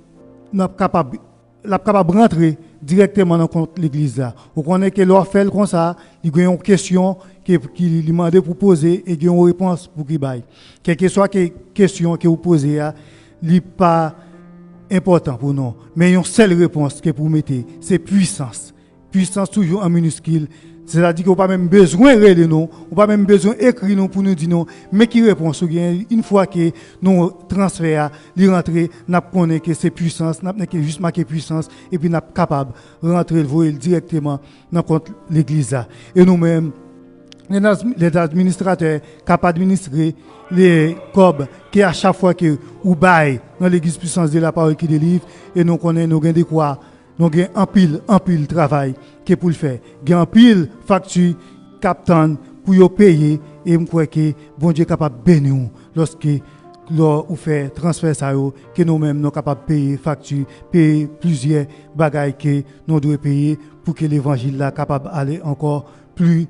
capables de rentrer directement dans l'église. Vous connaissez que l'on fait comme ça, il y a une question qui lui demande pour poser et il y a une réponse pour qu'il baille. Quelle que soit la question que vous posez, ce n'est pas important pour nous. Mais il y a une seule réponse que vous mettez, c'est puissance. Puissance toujours en minuscule. C'est-à-dire qu'on n'a pas même besoin de nous, on n'a pas même besoin d'écrire nous pour nous dire non, mais qui répond une fois que nous transférons, les rentrer, nous connaissons que c'est puissance, nous avons juste marqué puissance, et puis nous sommes capables de rentrer le voyer directement dans l'église. Et nous-mêmes, les administrateurs, capables d'administrer les COB, qui à chaque fois que nous baillons dans l'église puissance de la parole qui délivre, et nous connaissons, nous avons de quoi. Nous avons un pile travail qui est pour le faire. Nous avons un pile facture captain pour payer et je crois que bon Dieu est capable de bénir lorsque Lors où fait transfert ça que nous-mêmes nous capables de payer facture, payer plusieurs bagages que nous devons payer pour que l'évangile là capable d'aller encore plus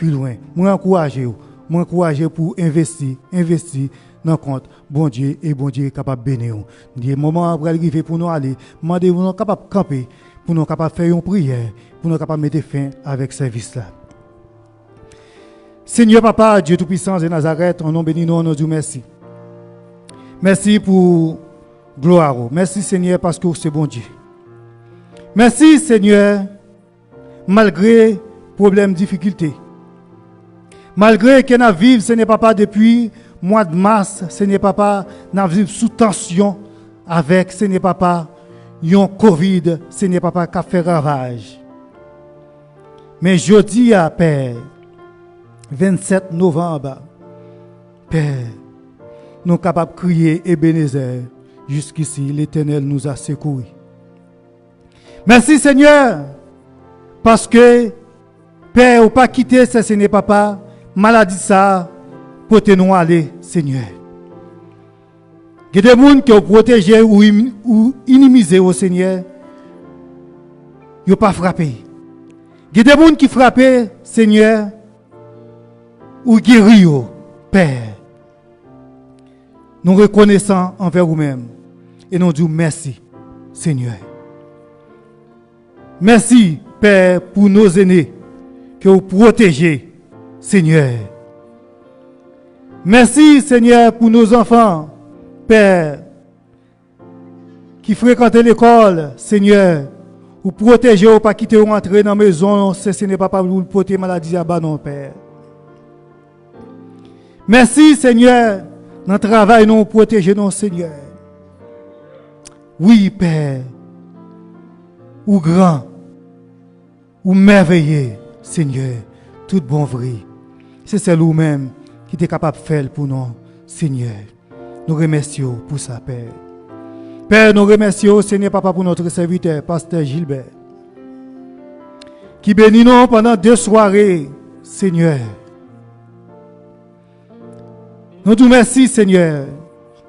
loin. Moi encourager pour investir dans le compte bon Dieu et bon Dieu est capable de bénir. Des moments après arriver pour nous aller, demandez-vous nous capable de camper pour nous capable faire une prière pour nous capable mettre fin avec ce service là. Seigneur Papa, Dieu Tout-Puissant de Nazareth, en nom béni, nous nous disons merci. Merci pour gloire. Merci Seigneur parce que c'est bon Dieu. Merci Seigneur, malgré problèmes, difficultés. Malgré que nous vivons, ce n'est pas depuis mois de mars, ce n'est pas nous vivons sous tension avec, ce n'est pas un Covid, ce n'est pas qui a fait ravage. Mais jeudi à Père, 27 novembre, Père, nous sommes capables de crier Ebenezer. Jusqu'ici, l'Éternel nous a secourus. Merci Seigneur, parce que Père, ou pas quitter ce n'est pas maladie ça, pour nous aller, Seigneur. Il y a des gens qui ont protégé ou inimisé au Seigneur, ils n'ont pas frappé. Il y a des gens qui frappent, Seigneur, ou guéri, Père. Nous reconnaissons envers vous-même et nous disons merci, Seigneur. Merci, Père, pour nos aînés que vous protégez, Seigneur. Merci, Seigneur, pour nos enfants, Père, qui fréquentent l'école, Seigneur. Vous protégez, vous pas quitter ou entrer dans la maison, ce n'est pas pour vous porter maladie à bas, non, Père. Merci, Seigneur. Dans le travail, nous protégeons nos Seigneur. Oui, Père, ou grand, ou merveilleux, Seigneur, tout bon vrai. C'est celle nous-mêmes qui est capable de faire pour nous, Seigneur. Nous remercions pour ça, Père. Père, nous remercions, Seigneur, Papa, pour notre serviteur, Pasteur Gilbert, qui bénit nous pendant 2 soirées, Seigneur. Nous te remercions, Seigneur.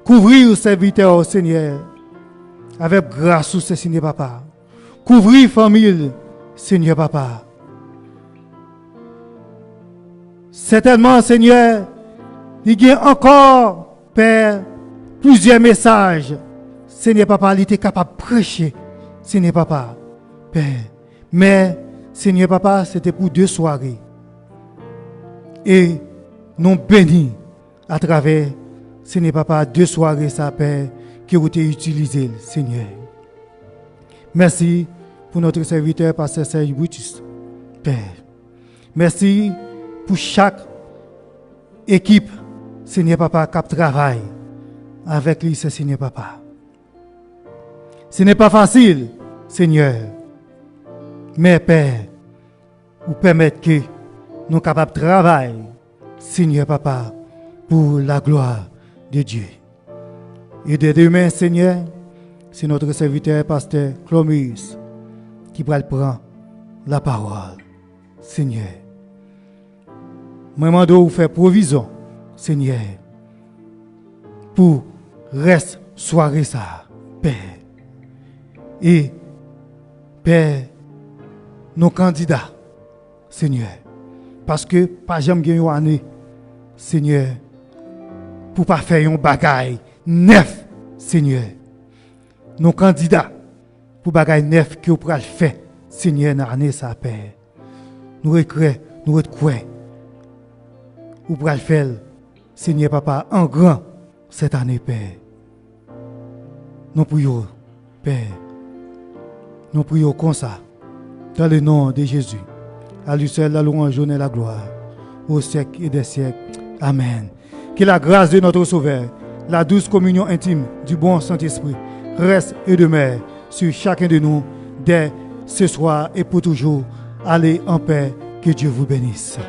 Couvrir le serviteur, Seigneur, avec grâce sous ce Seigneur Papa. Couvrir la famille, Seigneur Papa. Certainement, Seigneur, il y a encore, Père, plusieurs messages. Seigneur Papa, il était capable de prêcher, Seigneur Papa, Père. Mais, Seigneur Papa, c'était pour 2 soirées. Et nous bénis à travers, Seigneur Papa, 2 soirées, ça, Père, que vous avez utilisé, Seigneur. Merci pour notre serviteur, Pasteur Serge Boutis, Père. Merci pour chaque équipe, Seigneur Papa, qui travaille avec lui, Seigneur Papa. Ce n'est pas facile, Seigneur. Mais, Père, vous permettez que nous soyons capables de travailler, Seigneur Papa, pour la gloire de Dieu. Et de demain, Seigneur, c'est notre serviteur, Pasteur Clomis, qui va prendre la parole. Seigneur, moi, je demande vous faire provision, Seigneur, pour reste soirée ça, Père. Et, Père, nos candidats, Seigneur, parce que pas jamais gagné une année, Seigneur, pour pas faire un bagaille neuf, Seigneur. Nos candidats pour bagaille neuf que vous pouvez faire, Seigneur, dans l'année ça, Père. Nous recréons, nous recréons. Vous pouvez faire, Seigneur Papa, en grand cette année, Père. Nous prions, Père. Nous prions comme ça, dans le nom de Jésus. À lui seul la louange et la gloire, au siècle et des siècles. Amen. Que la grâce de notre Sauveur, la douce communion intime du bon Saint-Esprit reste et demeure sur chacun de nous dès ce soir et pour toujours. Allez en paix, que Dieu vous bénisse.